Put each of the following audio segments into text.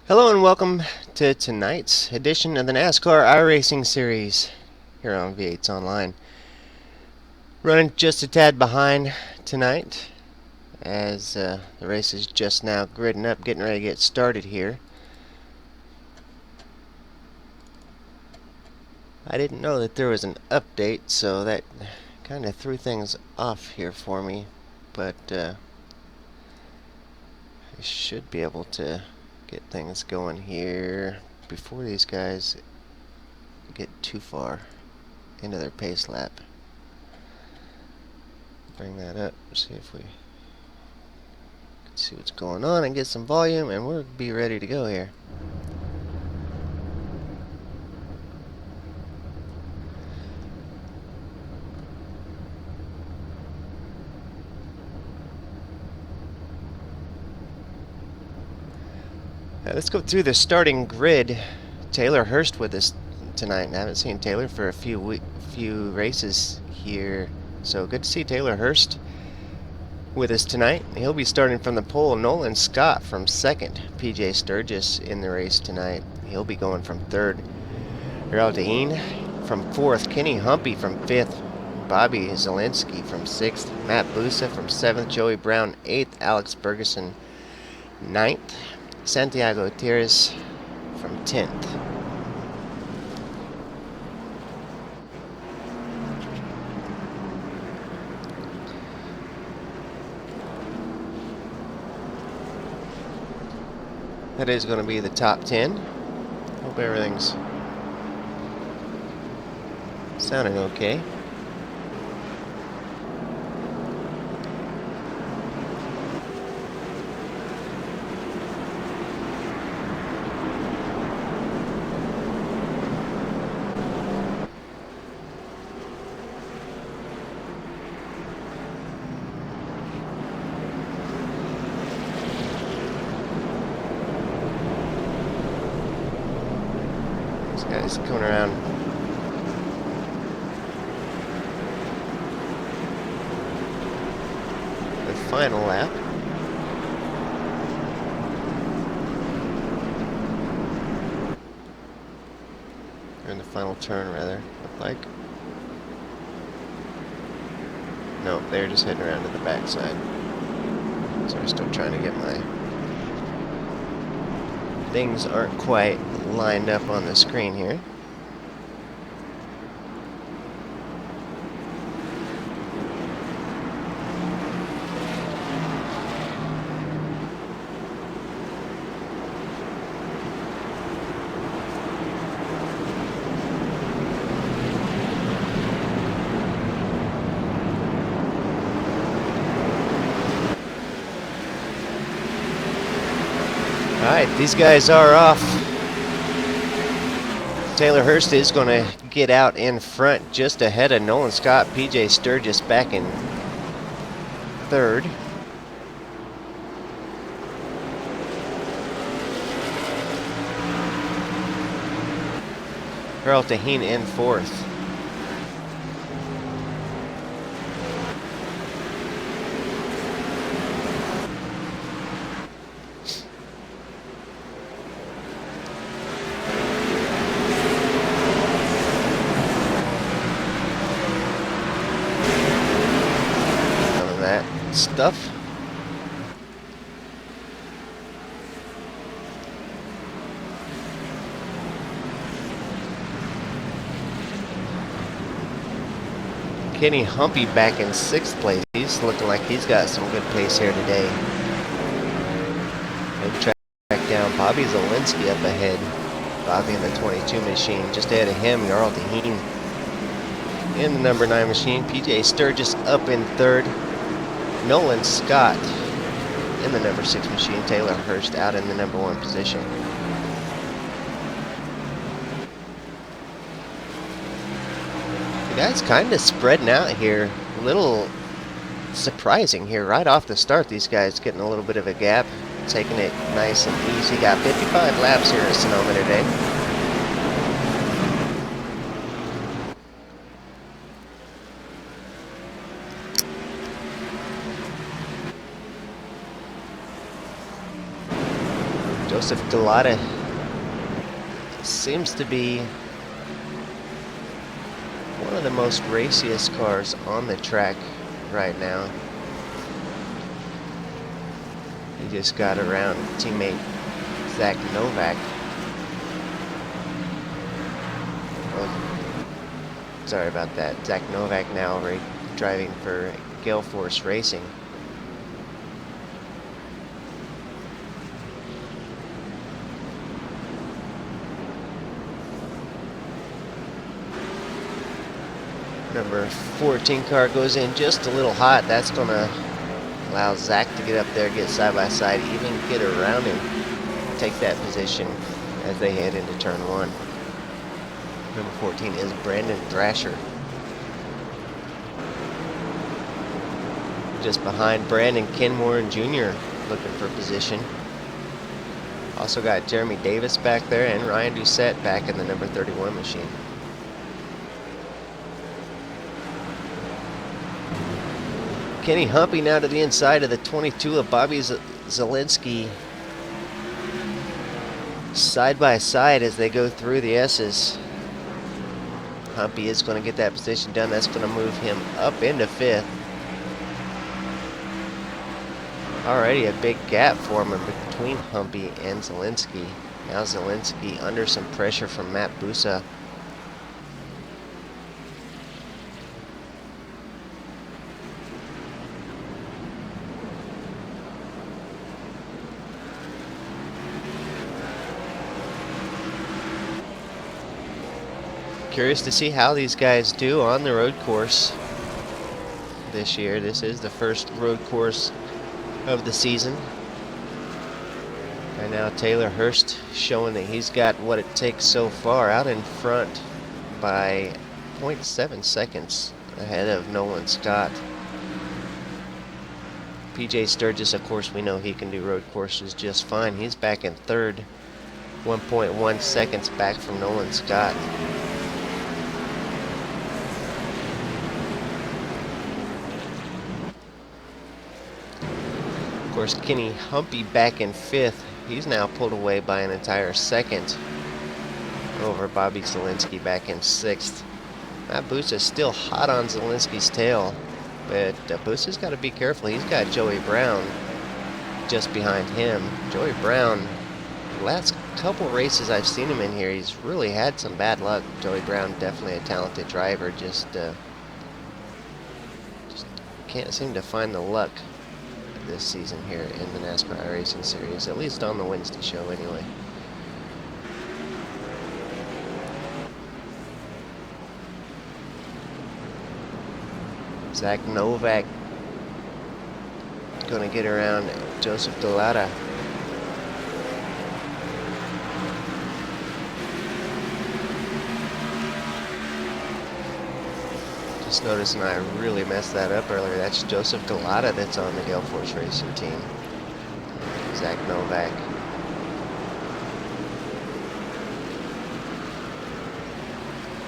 Hello and welcome to tonight's edition of the Nascar Iracing series here on V8's Online. Running just a tad behind tonight as the race is just now gridding up, getting ready to get started here. I didn't know that there was an update, so that kind of threw things off here for me, but I should be able to get things going here before these guys get too far into their pace lap. Bring that up, see if we can see what's going on and get some volume, and we'll be ready to go here. Let's go through the starting grid. Taylor Hurst with us tonight. I haven't seen Taylor for a few races here, so good to see Taylor Hurst with us tonight. He'll be starting from the pole. Nolan Scott from second. PJ Sturgis in the race tonight. He'll be going from third. Iracing from fourth. Kenny Humpy from fifth. Bobby Zielinski from sixth. Matt Busa from seventh. Joey Brown eighth. Alex Ferguson ninth. Santiago Gutierrez from 10th. That is going to be the top 10. Hope everything's sounding okay. Guys coming around the final lap. Or in the final turn, rather, look like. No, they're just heading around to the backside. So we're still trying to get my things aren't quite lined up on the screen here. Alright, these guys are off. Taylor Hurst is going to get out in front just ahead of Nolan Scott. PJ Sturgis back in third. Iracing in fourth. Stuff. Kenny Humpy back in sixth place. He's looking like he's got some good pace here today. Maybe track down Bobby Zielinski up ahead. Bobby in the 22 machine. Just ahead of him, Iracing in the number 9 machine. PJ Sturgis up in third. Nolan Scott in the number 6 machine. Taylor Hurst out in the number 1 position. The guys kind of spreading out here. A little surprising here right off the start. These guys getting a little bit of a gap, taking it nice and easy. Got 55 laps here at Sonoma today. Joseph Galata seems to be one of the most raciest cars on the track right now. He just got around teammate Zach Novak. Oh, sorry about that. Zach Novak now driving for Gale Force Racing. Number 14 car goes in just a little hot. That's going to allow Zach to get up there, get side by side, even get around him, take that position as they head into turn 1. Number 14 is Brandon Thrasher. Just behind Brandon Kenmore Jr. looking for position. Also got Jeremy Davis back there and Ryan Doucette back in the number 31 machine. Kenny Humpy now to the inside of the 22 of Bobby Zielinski. Side by side as they go through the S's. Humpy is going to get that position done. That's going to move him up into 5th. Already a big gap forming between Humpy and Zielinski. Now Zielinski under some pressure from Matt Busa. Curious to see how these guys do on the road course this year. This is the first road course of the season. And now Taylor Hurst showing that he's got what it takes so far, out in front by 0.7 seconds ahead of Nolan Scott. PJ Sturgis, of course, we know he can do road courses just fine. He's back in 3rd, 1.1 seconds back from Nolan Scott. Of course, Kenny Humpy back in 5th. He's now pulled away by an entire second over Bobby Zielinski back in 6th. Matt Busa still hot on Zielinski's tail, but Busa's got to be careful. He's got Joey Brown just behind him. Joey Brown, the last couple races I've seen him in here, he's really had some bad luck. Joey Brown, definitely a talented driver, just can't seem to find the luck this season here in the NASCAR Iracing Series, at least on the Wednesday show anyway. Zach Novak going to get around Joseph Galata. Just noticing I really messed that up earlier. That's Joseph Galata that's on the Gale Force Racing team. Zach Novak.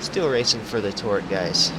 Still racing for the Torque guys.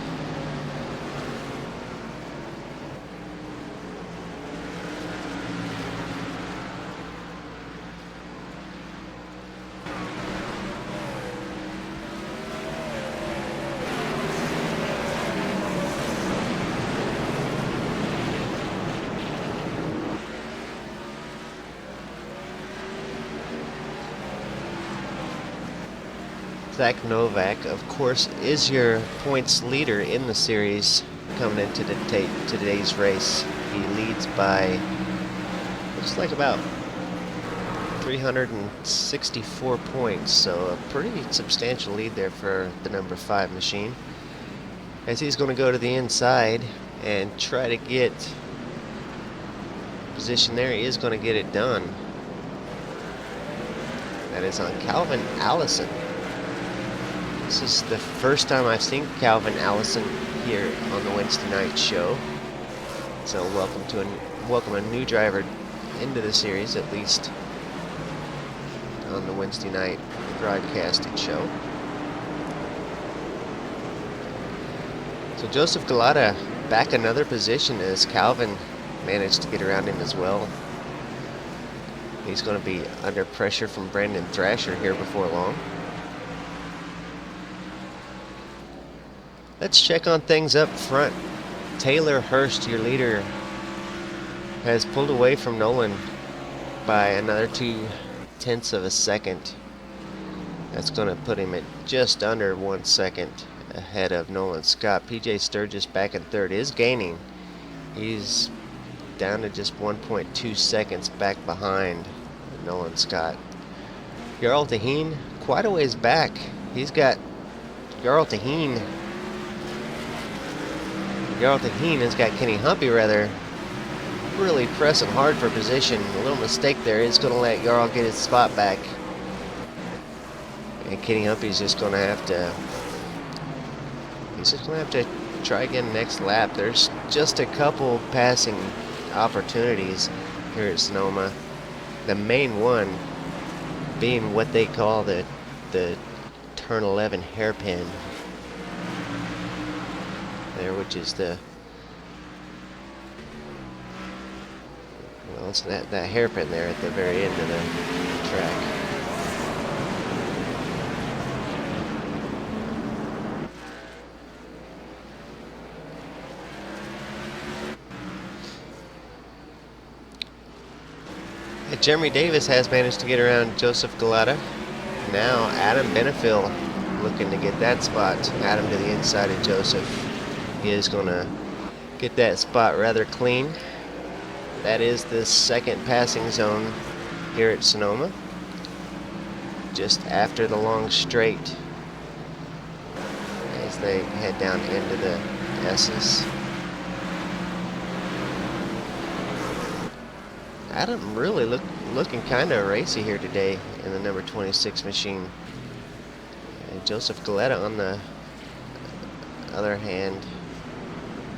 Zach Novak, of course, is your points leader in the series coming into today's race. He leads by, looks like about 364 points, so a pretty substantial lead there for the number 5 machine. As he's going to go to the inside and try to get position there, he is going to get it done. That is on Calvin Allison. This is the first time I've seen Calvin Allison here on the Wednesday night show. So welcome a new driver into the series, at least on the Wednesday night broadcasted show. So Joseph Galata back another position as Calvin managed to get around him as well. He's going to be under pressure from Brandon Thrasher here before long. Let's check on things up front. Taylor Hurst, your leader, has pulled away from Nolan by another 0.2 of a second. That's going to put him at just under 1 second ahead of Nolan Scott. PJ Sturgis back in third is gaining. He's down to just 1.2 seconds back behind Nolan Scott. Jarl Taheen quite a ways back. He's got Jarl Taheen has got Kenny Humpy really pressing hard for position. A little mistake there is going to let Jarl get his spot back. And Kenny Humpy's just going to have to try again next lap. There's just a couple passing opportunities here at Sonoma. The main one being what they call the turn 11 hairpin there, which is it's that hairpin there at the very end of the track. Jeremy Davis has managed to get around Joseph Galata. Now Adam Benefiel looking to get that spot. Adam to the inside of Joseph. He is going to get that spot rather clean. That is the second passing zone here at Sonoma, just after the long straight as they head down into the S's. Adam really looking kind of racy here today in the number 26 machine. And Joseph Galetta on the other hand.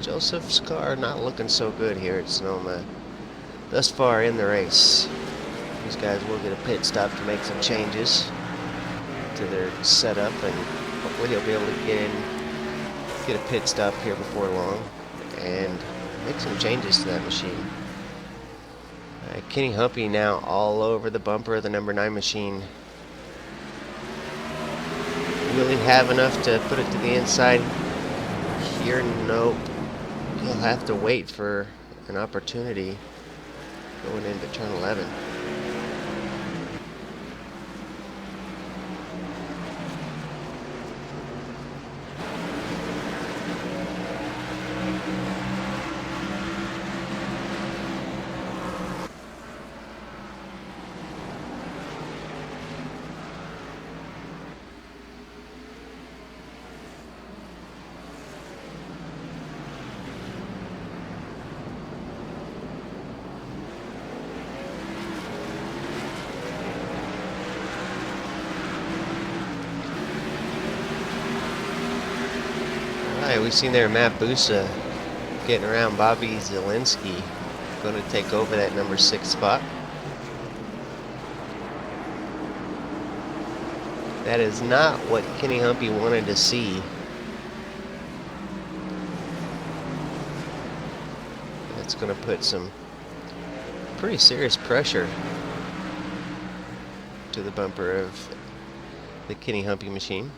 Joseph's car not looking so good here at Sonoma thus far in the race. These guys will get a pit stop to make some changes to their setup, and hopefully he'll be able to get a pit stop here before long and make some changes to that machine. Kenny Humpy now all over the bumper of the number 9 machine. Will he have enough to put it to the inside here? Nope. He'll have to wait for an opportunity going into turn 11. We've seen there Matt Busa getting around Bobby Zielinski, going to take over that number 6 spot. That is not what Kenny Humpy wanted to see. That's going to put some pretty serious pressure to the bumper of the Kenny Humpy machine.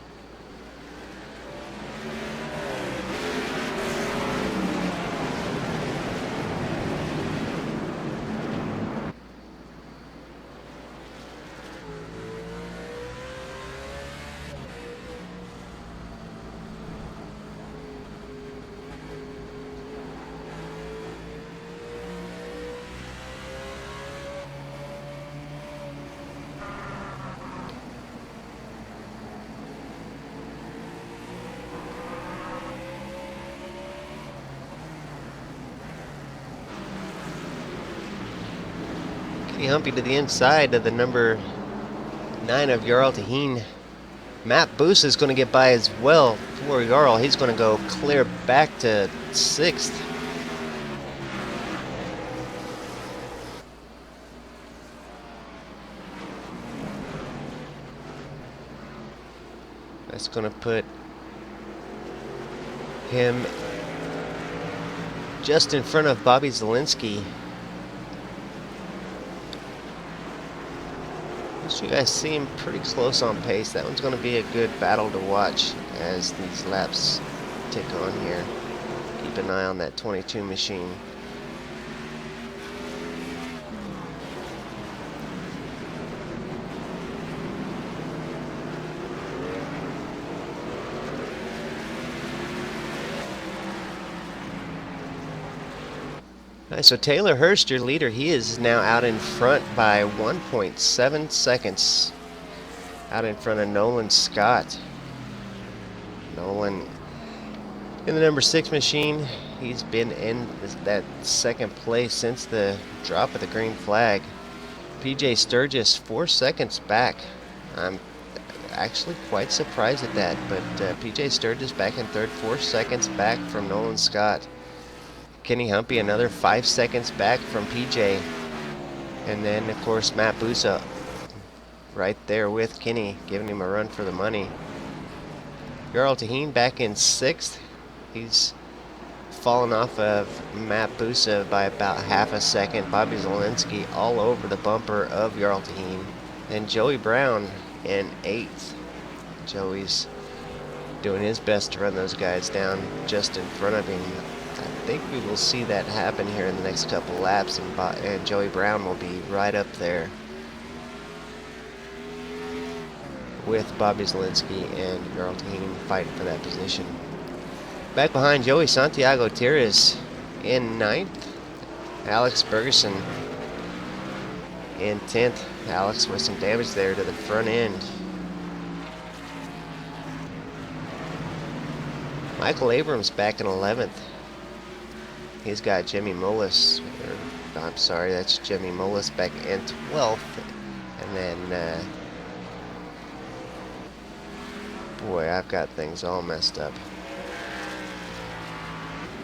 Humpy to the inside of the number 9 of Jarl Taheen. Matt Boos is going to get by as well for Jarl. He's going to go clear back to 6th. That's going to put him just in front of Bobby Zielinski. As you guys seem pretty close on pace. That one's going to be a good battle to watch as these laps tick on here. Keep an eye on that 22 machine. All right, so Taylor Hurst, your leader, he is now out in front by 1.7 seconds. Out in front of Nolan Scott. Nolan in the number 6 machine. He's been in that second place since the drop of the green flag. PJ Sturgis 4 seconds back. I'm actually quite surprised at that, but PJ Sturgis back in third, 4 seconds back from Nolan Scott. Kenny Humpy another 5 seconds back from PJ. And then, of course, Matt Busa right there with Kenny, giving him a run for the money. Jarl Taheen back in 6th. He's fallen off of Matt Busa by about half a second. Bobby Zielinski all over the bumper of Jarl Taheen. And Joey Brown in 8th. Joey's doing his best to run those guys down just in front of him. I think we will see that happen here in the next couple laps, and Joey Brown will be right up there with Bobby Zielinski and Jarl Taheen fighting for that position. Back behind Joey, Santiago Tires in 9th. Alex Bergerson in 10th. Alex with some damage there to the front end. Michael Abrams back in 11th. He's got Jimmy Mullis, I'm sorry, that's Jimmy Mullis back in 12th. And then, boy, I've got things all messed up.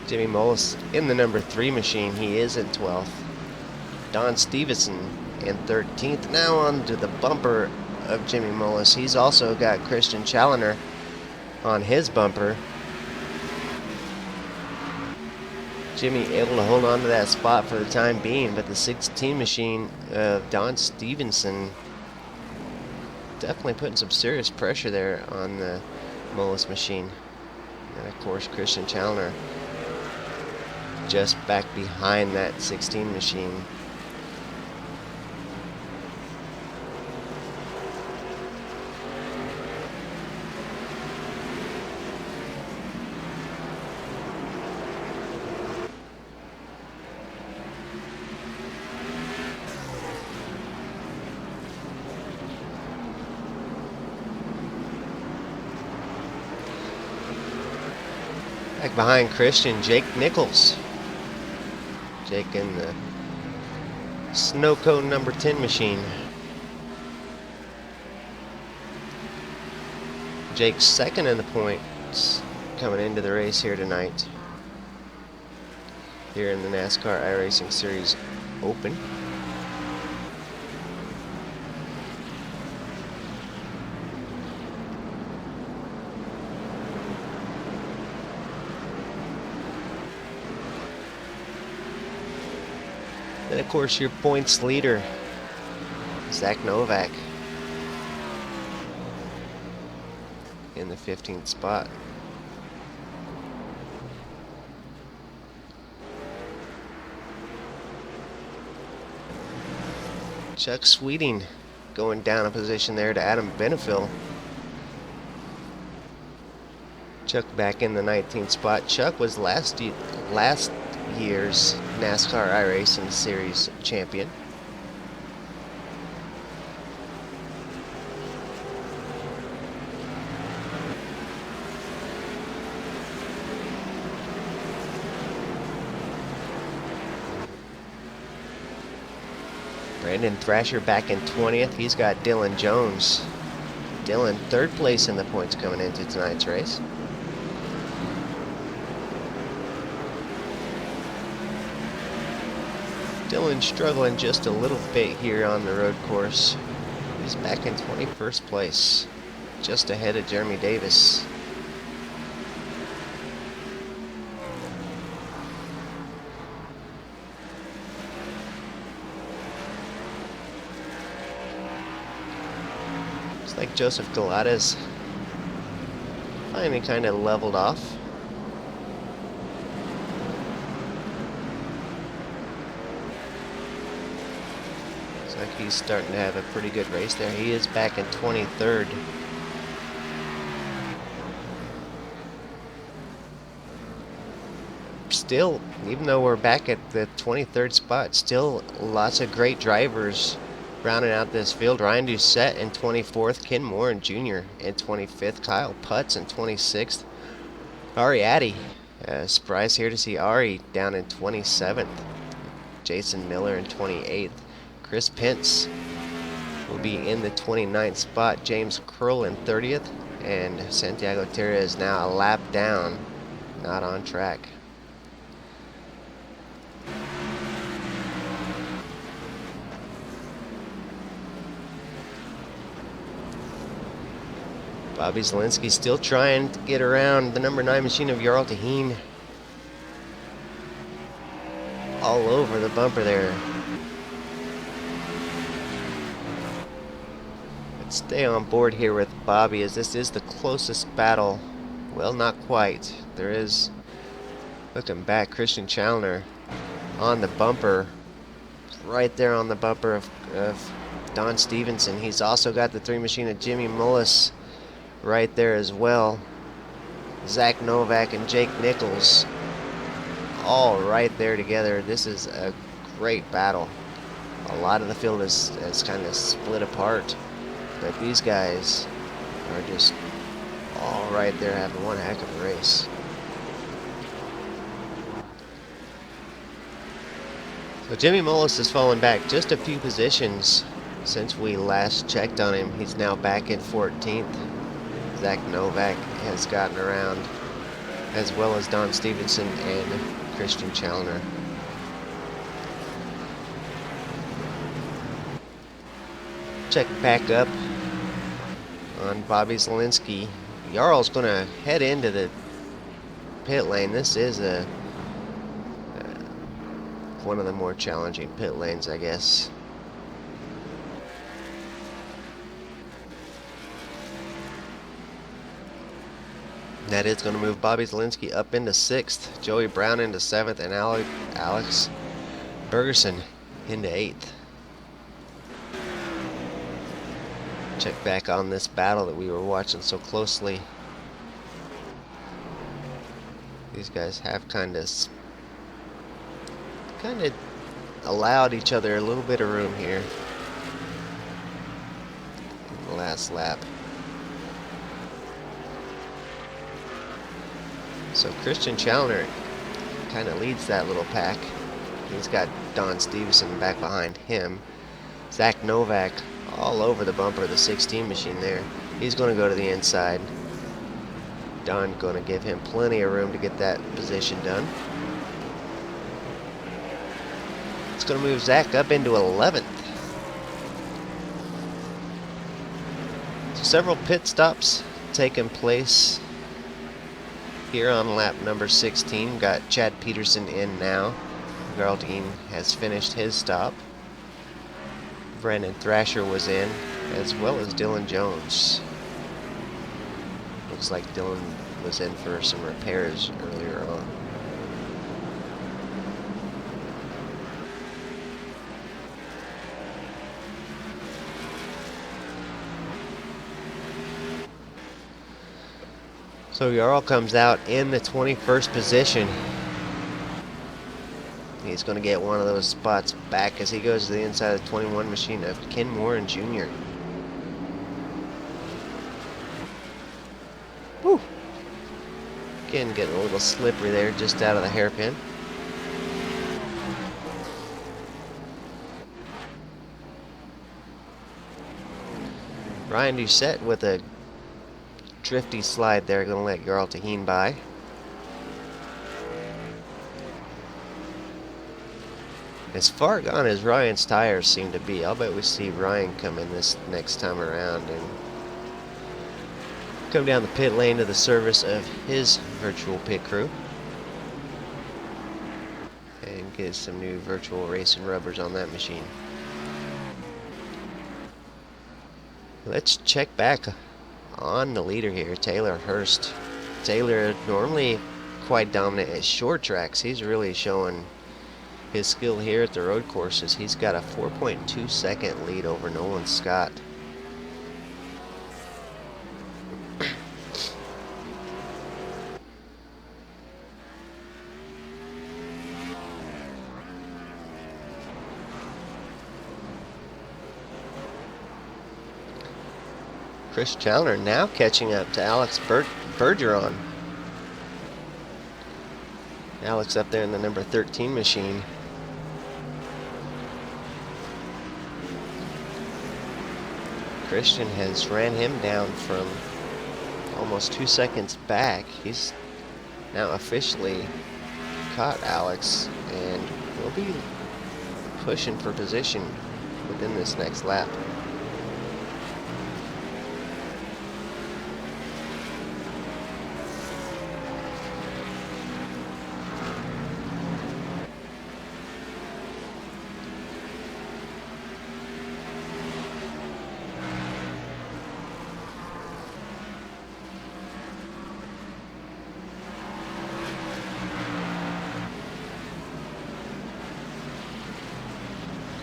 Jimmy Mullis in the number 3 machine, he is in 12th. Don Stevenson in 13th. Now on to the bumper of Jimmy Mullis. He's also got Christian Challoner on his bumper. Jimmy able to hold on to that spot for the time being, but the 16 machine of Don Stevenson definitely putting some serious pressure there on the Mullis machine. And of course Christian Challoner just back behind that 16 machine. Back behind Christian, Jake Nichols. Jake in the Snow Cone number 10 machine. Jake's second in the points coming into the race here tonight. Here in the NASCAR Iracing Series Open. And of course your points leader, Zach Novak, in the 15th spot. Chuck Sweeting going down a position there to Adam Benefiel. Chuck back in the 19th spot. Chuck was last year's NASCAR iRacing Series champion. Brandon Thrasher back in 20th. He's got Dylan Jones. Dylan third place in the points coming into tonight's race. Dylan struggling just a little bit here on the road course. He's back in 21st place, just ahead of Jeremy Davis. Looks like Joseph Galata's finally kind of leveled off. Looks like he's starting to have a pretty good race there. He is back in 23rd. Still, even though we're back at the 23rd spot, still lots of great drivers rounding out this field. Ryan Doucette in 24th, Ken Moore and Jr. in 25th, Kyle Putz in 26th, Ari Addy. Surprise here to see Ari down in 27th, Jason Miller in 28th, Chris Pence will be in the 29th spot, James Curl in 30th, and Santiago Terra is now a lap down, not on track. Bobby Zielinski still trying to get around the number 9 machine of Jarl Taheen. All over the bumper there. But stay on board here with Bobby, as this is the closest battle. Well, not quite. There is, looking back, Christian Challoner on the bumper. Right there on the bumper of Don Stevenson. He's also got the 3 machine of Jimmy Mullis right there as well. Zach Novak and Jake Nichols all right there together. This is a great battle. A lot of the field is kind of split apart, but these guys are just all right there having one heck of a race. So Jimmy Mullis has fallen back just a few positions since we last checked on him. He's now back in 14th. Zach Novak has gotten around, as well as Don Stevenson and Christian Challoner. Check back up on Bobby Zielinski. Jarl's going to head into the pit lane. This is one of the more challenging pit lanes, I guess. That is going to move Bobby Zielinski up into 6th, Joey Brown into 7th, and Alex Bergerson into 8th. Check back on this battle that we were watching so closely. These guys have kind of allowed each other a little bit of room here in the last lap. So Christian Challoner kind of leads that little pack. He's got Don Stevenson back behind him. Zach Novak all over the bumper of the 16 machine there. He's going to go to the inside. Don going to give him plenty of room to get that position done. It's going to move Zach up into 11th. So several pit stops taking place here on lap number 16. Got Chad Peterson in now. Jarl Taheen has finished his stop. Brandon Thrasher was in, as well as Dylan Jones. Looks like Dylan was in for some repairs earlier on. So Jarl comes out in the 21st position. He's going to get one of those spots back as he goes to the inside of the 21 machine of Ken Moore and Jr. Woo! Again, getting a little slippery there, just out of the hairpin. Ryan Doucette with a drifty slide there, going to let Jarl Taheen by. As far gone as Ryan's tires seem to be, I'll bet we see Ryan come in this next time around and come down the pit lane to the service of his virtual pit crew and get some new virtual racing rubbers on that machine. Let's check back on the leader here, Taylor Hurst. Taylor normally quite dominant at short tracks. He's really showing his skill here at the road courses. He's got a 4.2 second lead over Nolan Scott. Chris Challoner now catching up to Alex Bergeron. Alex up there in the number 13 machine. Christian has ran him down from almost 2 seconds back. He's now officially caught Alex and will be pushing for position within this next lap.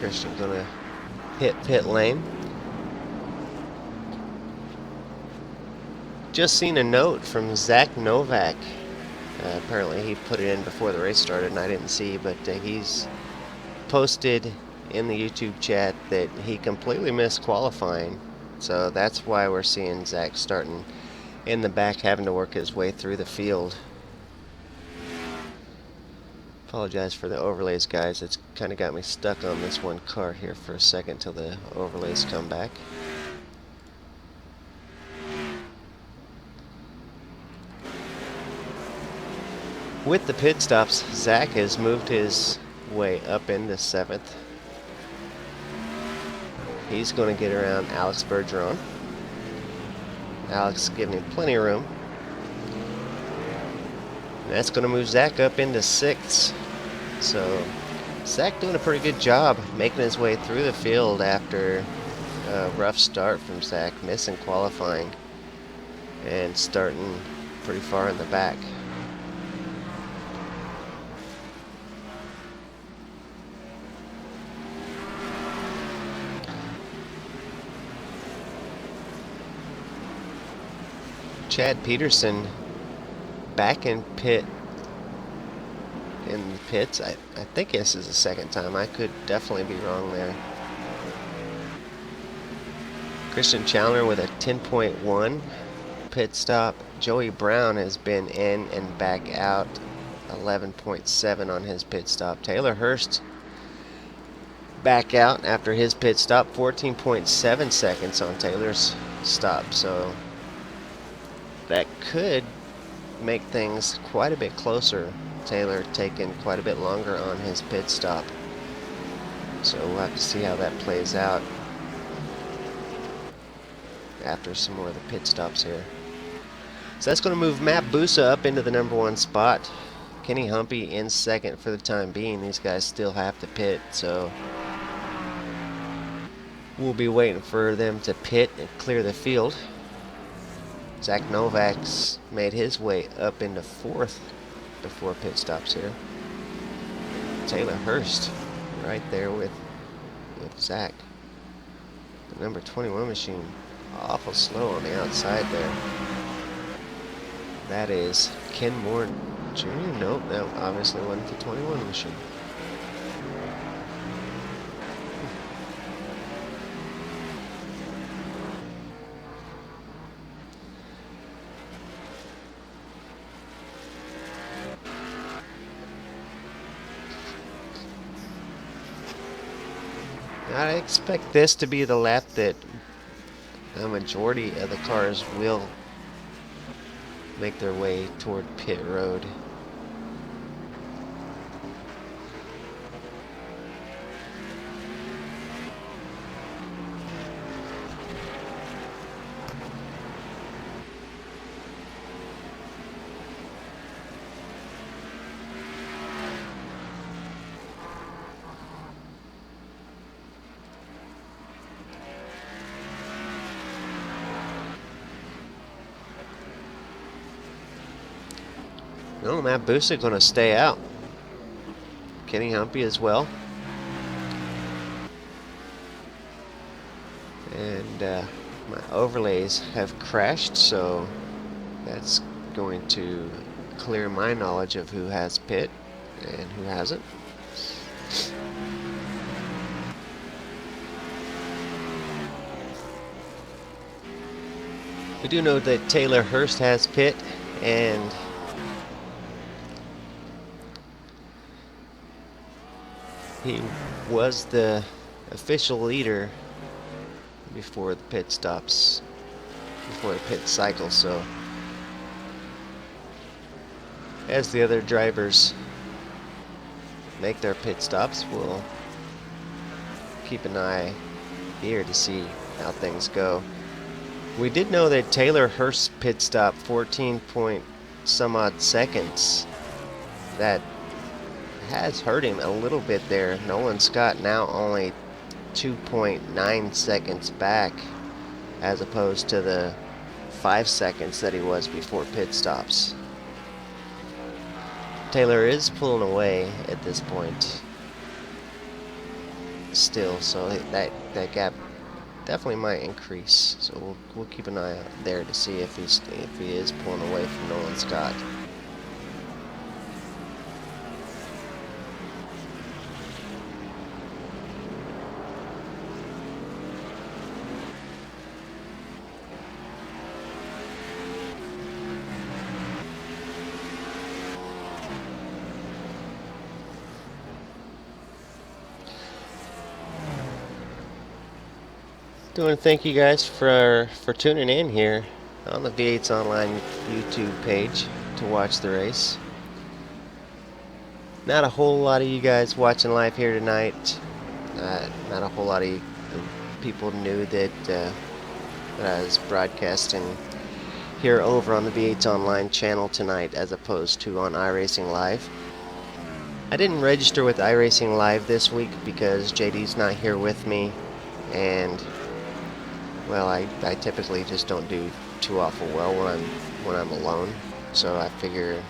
Christian gonna hit pit lane. Just seen a note from Zach Novak. Apparently he put it in before the race started and I didn't see, but he's posted in the YouTube chat that he completely missed qualifying. So that's why we're seeing Zach starting in the back, having to work his way through the field. Apologize for the overlays, guys. It's kind of got me stuck on this one car here for a second till the overlays come back. With the pit stops, Zach has moved his way up into 7th. He's going to get around Alex Bergeron. Alex giving him plenty of room. And that's going to move Zach up into 6th. So Zach doing a pretty good job making his way through the field after a rough start from Zach, missing qualifying and starting pretty far in the back. Chad Peterson back in pit in the pits. I think this is the second time. I could definitely be wrong there. Christian Challoner with a 10.1 pit stop. Joey Brown has been in and back out, 11.7 on his pit stop. Taylor Hurst back out after his pit stop, 14.7 seconds on Taylor's stop. So that could make things quite a bit closer. Taylor taking quite a bit longer on his pit stop. So we'll have to see how that plays out after some more of the pit stops here. So that's going to move Matt Busa up into the number 1 spot. Kenny Humpy in 2nd for the time being. These guys still have to pit, so we'll be waiting for them to pit and clear the field. Zach Novak's made his way up into 4th before pit stops here. Taylor Hurst right there with Zach. The number 21 machine awful slow on the outside there. That is Ken Moore Jr. Nope, that obviously wasn't the 21 machine. I expect this to be the lap that a majority of the cars will make their way toward pit road. Oh, Matt Busick going to stay out. Kenny Humpy as well. And my overlays have crashed, so that's going to clear my knowledge of who has pit and who hasn't. We do know that Taylor Hurst has pit, and he was the official leader before the pit stops, before the pit cycle, so as the other drivers make their pit stops, we'll keep an eye here to see how things go. We did know that Taylor Hurst's pit stop, 14 point some odd seconds, that has hurt him a little bit there. Nolan Scott now only 2.9 seconds back, as opposed to the 5 seconds that he was before pit stops. Taylor is pulling away at this point still, so that gap definitely might increase. So we'll keep an eye out there to see if he is pulling away from Nolan Scott. I want to thank you guys for tuning in here on the V8's Online YouTube page to watch the race. Not a whole lot of you guys watching live here tonight. Not a whole lot of people knew that I was broadcasting here over on the V8's Online channel tonight, as opposed to on iRacing Live. I didn't register with iRacing Live this week because JD's not here with me, and well, I typically just don't do too awful well when I'm alone, so I figure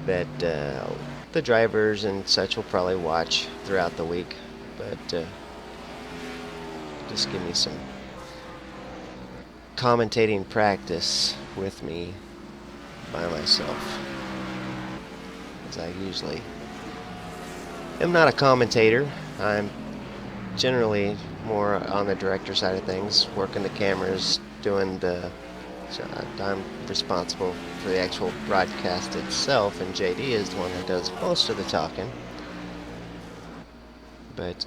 that the drivers and such will probably watch throughout the week, but just give me some commentating practice with me by myself, as I usually am not a commentator. I'm generally more on the director side of things, working the cameras, doing the... So I'm responsible for the actual broadcast itself, and JD is the one that does most of the talking. But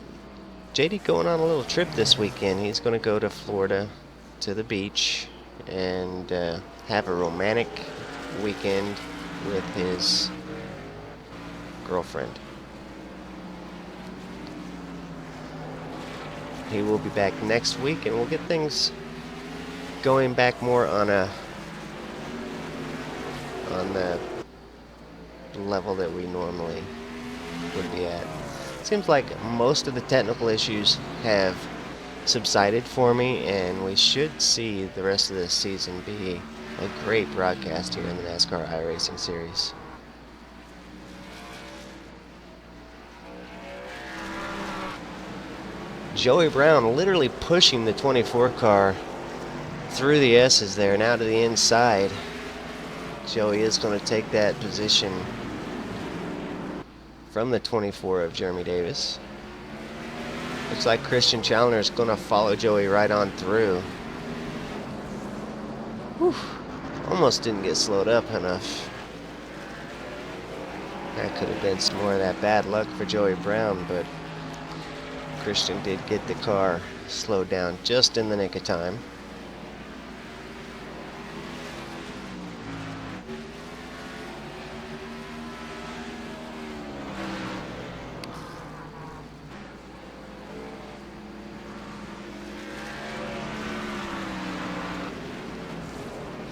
JD going on a little trip this weekend. He's going to go to Florida, to the beach, and have a romantic weekend with his girlfriend. He will be back next week, and we'll get things going back more on the level that we normally would be at. Seems like most of the technical issues have subsided for me, and we should see the rest of this season be a great broadcast here in the NASCAR iRacing series. Joey Brown literally pushing the 24 car through the S's there and out to the inside. Joey is going to take that position from the 24 of Jeremy Davis. Looks like Christian Challoner is going to follow Joey right on through. Whew. Almost didn't get slowed up enough. That could have been some more of that bad luck for Joey Brown, but Christian did get the car slowed down just in the nick of time.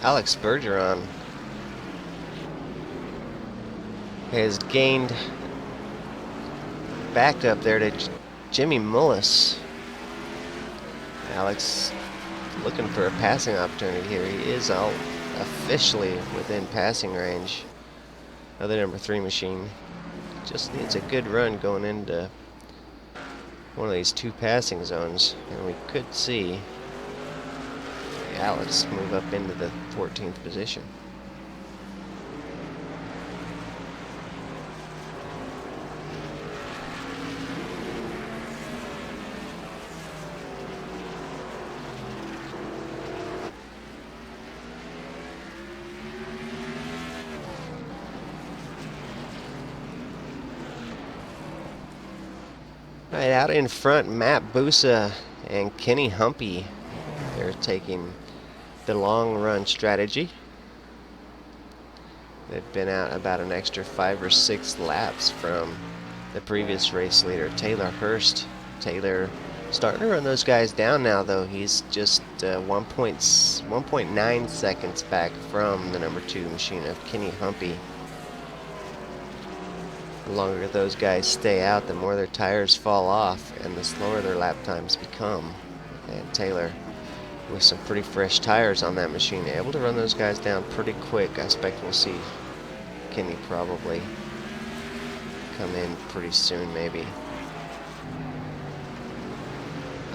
Alex Bergeron has gained back up there to Jimmy Mullis. Alex looking for a passing opportunity here. He is out officially within passing range of the number 3 machine. Just needs a good run going into one of these 2 passing zones, and we could see Alex move up into the 14th position. Right out in front, Matt Busa and Kenny Humpy. They're taking the long run strategy. They've been out about an extra 5 or 6 laps from the previous race leader, Taylor Hurst. Taylor starting to run those guys down now, though. He's just 1.9 seconds back from the number 2 machine of Kenny Humpy. The longer those guys stay out, the more their tires fall off and the slower their lap times become. And Taylor, with some pretty fresh tires on that machine, able to run those guys down pretty quick. I expect we'll see Kenny probably come in pretty soon, maybe.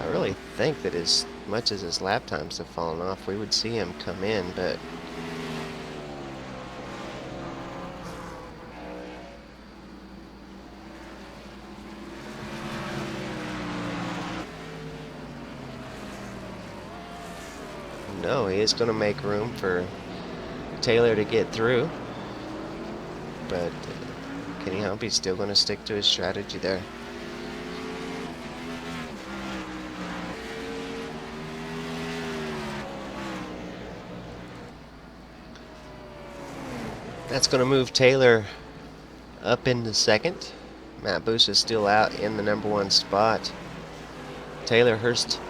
I really think that as much as his lap times have fallen off, we would see him come in, but no, he is going to make room for Taylor to get through. But Kenny Humpy's still going to stick to his strategy there. That's going to move Taylor up into second. Matt Busa is still out in the number 1 spot. Taylor Hurst,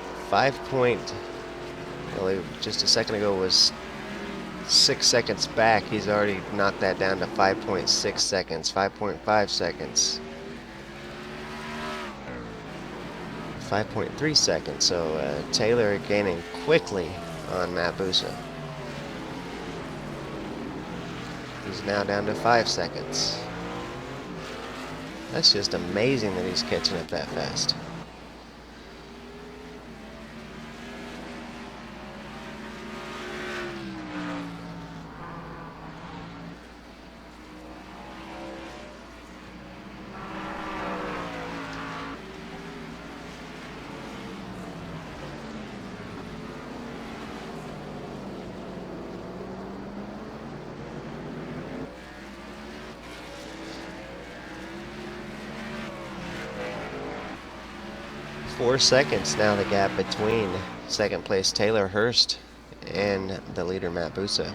just a second ago was 6 seconds back. He's already knocked that down to 5.6 seconds, 5.5 seconds, 5.3 seconds. So Taylor gaining quickly on Matt Busa. He's now down to 5 seconds. That's just amazing that he's catching up that fast. Four seconds now, the gap between second place Taylor Hurst and the leader Matt Busa.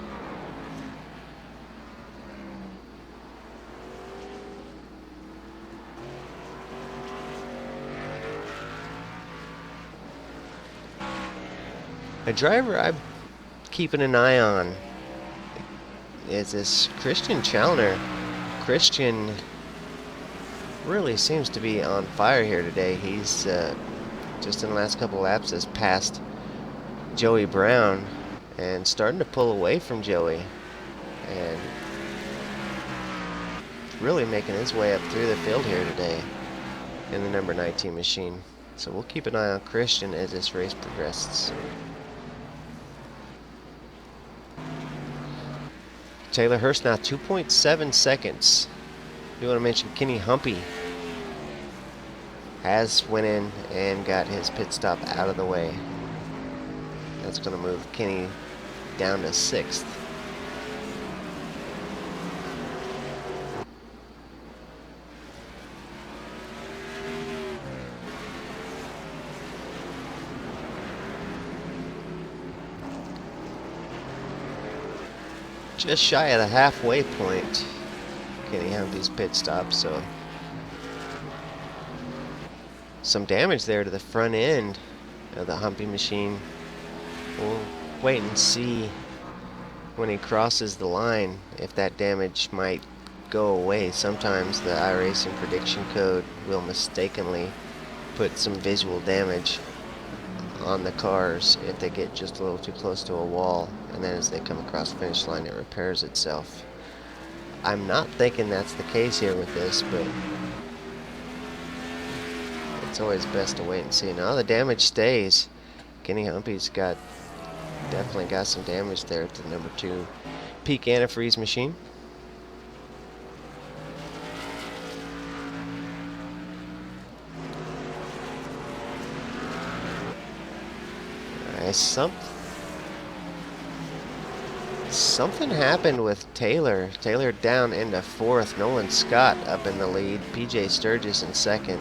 A driver I'm keeping an eye on is this Christian Challoner. Christian really seems to be on fire here today. He's just in the last couple laps has passed Joey Brown and starting to pull away from Joey and really making his way up through the field here today in the number 19 machine. So we'll keep an eye on Christian as this race progresses. Taylor Hurst now 2.7 seconds. We want to mention Kenny Humpy has went in and got his pit stop out of the way. That's going to move Kenny down to 6th. Just shy of the halfway point, Kenny Humpy's pit stop, so some damage there to the front end of the Humpy machine. We'll wait and see when he crosses the line if that damage might go away. Sometimes the Iracing prediction code will mistakenly put some visual damage on the cars if they get just a little too close to a wall, and then as they come across the finish line it repairs itself. I'm not thinking that's the case here with this, but it's always best to wait and see. Now the damage stays. Kenny Humpy's definitely got some damage there at the number 2 peak antifreeze machine. Something happened with Taylor. Taylor down into 4th. Nolan Scott up in the lead. PJ Sturgis in 2nd.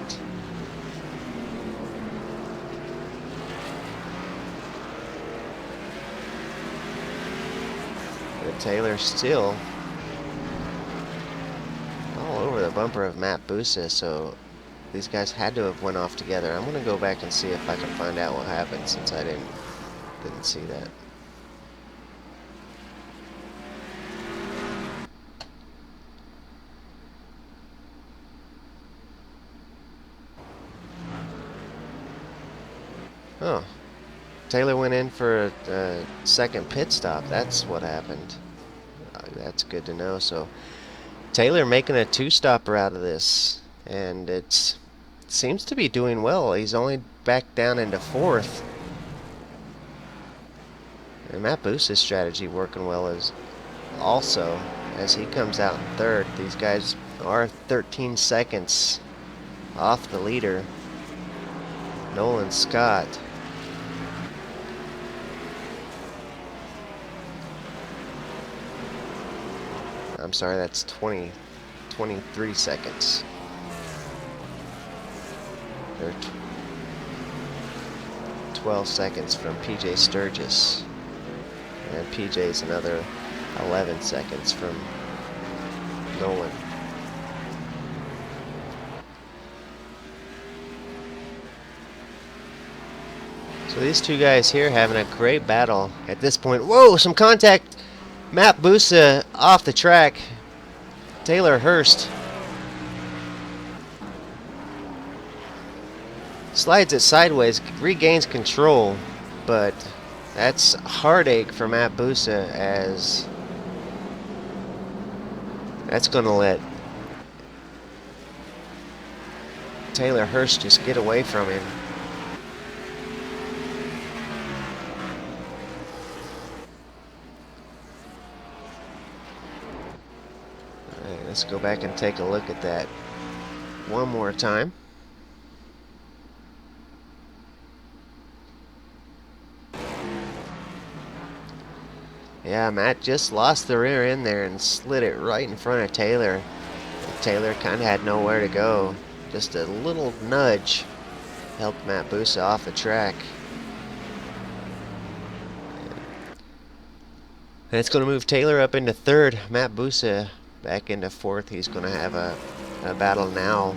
But Taylor still all over the bumper of Matt Busa, so these guys had to have went off together. I'm going to go back and see if I can find out what happened, since I didn't see that. Oh, Taylor went in for a second pit stop. That's what happened. That's good to know. So Taylor making a 2-stopper out of this, and it seems to be doing well. He's only back down into 4th. And Matt Busa's strategy working well as also as he comes out in 3rd. These guys are 13 seconds off the leader, Nolan Scott. I'm sorry, that's 23 seconds. They're 12 seconds from PJ Sturgis. And PJ's another 11 seconds from Nolan. So these two guys here having a great battle at this point. Whoa, some contact. Matt Busa off the track. Taylor Hurst slides it sideways, regains control, but that's a heartache for Matt Busa, as that's going to let Taylor Hurst just get away from him. Let's go back and take a look at that one more time. Yeah, Matt just lost the rear end there and slid it right in front of Taylor. Taylor kind of had nowhere to go. Just a little nudge helped Matt Busa off the track. And it's going to move Taylor up into 3rd. Matt Busa back into 4th. He's going to have a battle now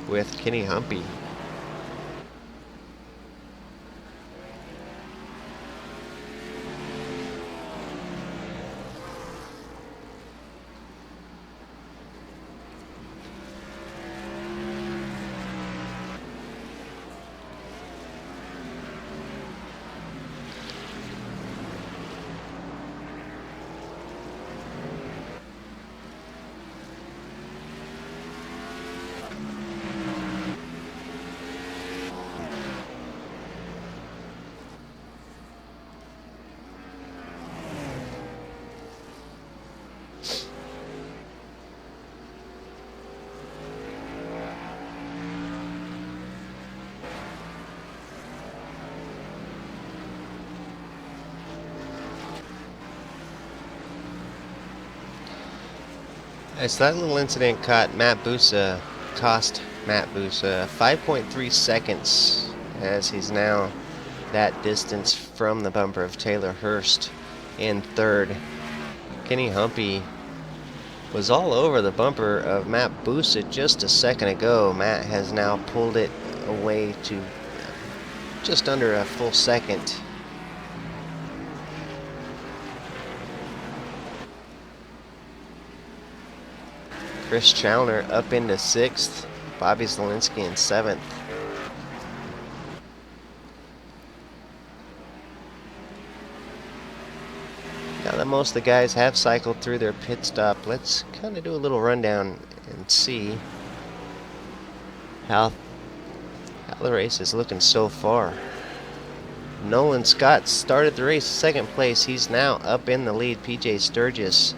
with Kenny Humpy. As that little incident cost Matt Busa 5.3 seconds, as he's now that distance from the bumper of Taylor Hurst in 3rd. Kenny Humpy was all over the bumper of Matt Busa just a second ago. Matt has now pulled it away to just under a full second. Chris Chalner up into 6th. Bobby Zielinski in 7th. most of the guys have cycled through their pit stop. Let's kind of do a little rundown and see how the race is looking so far. Nolan Scott started the race second place. He's now up in the lead. PJ Sturgis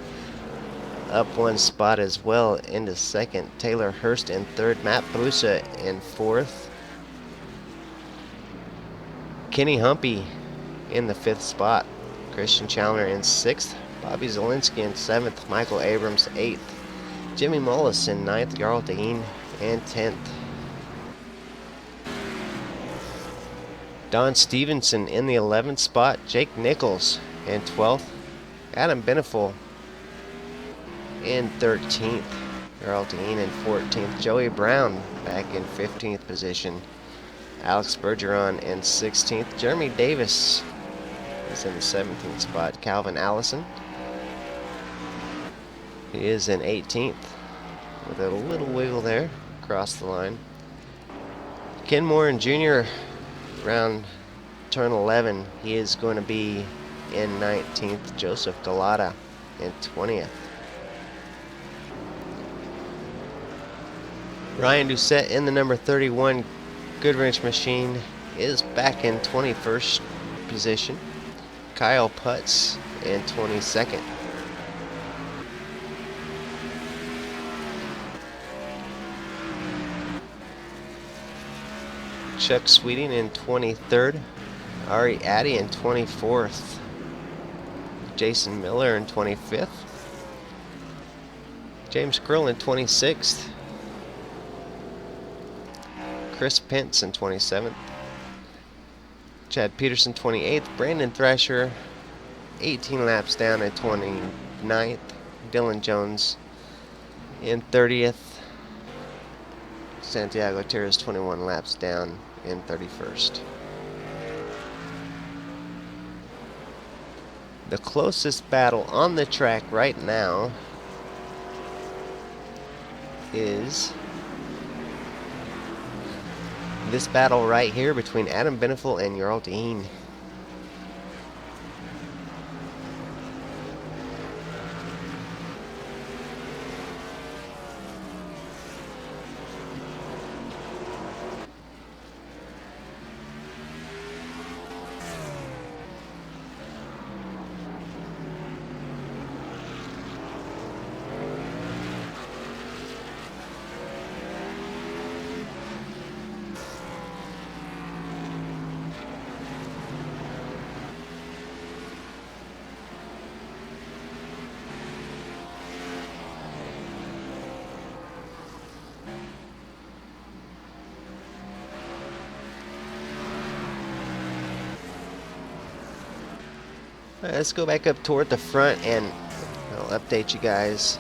up one spot as well into second. Taylor Hurst in third. Matt Busa in fourth. Kenny Humpy in the fifth spot. Christian Challenger in sixth. Bobby Zielinski in seventh. Michael Abrams eighth. Jimmy Mullis in ninth. Jarl Dean in 10th. Don Stevenson in the 11th spot. Jake Nichols in 12th. Adam Beneful in 13th. Jarl Dean in 14th. Joey Brown back in 15th position. Alex Bergeron in 16th. Jeremy Davis is in the 17th spot. Calvin Allison, he is in 18th with a little wiggle there across the line. Ken Moran Jr. around turn 11, he is going to be in 19th. Joseph Galata in 20th. Ryan Doucette in the number 31 Goodwrench machine is back in 21st position. Kyle Putz in 22nd. Chuck Sweeting in 23rd. Ari Addy in 24th. Jason Miller in 25th. James Krill in 26th. Chris Pence in 27th. Chad Peterson 28th. Brandon Thrasher 18 laps down at 29th. Dylan Jones in 30th. Santiago Terres 21 laps down in 31st. The closest battle on the track right now is this battle right here between Adam Beneful and Jarl Dean. Let's go back up toward the front and I'll update you guys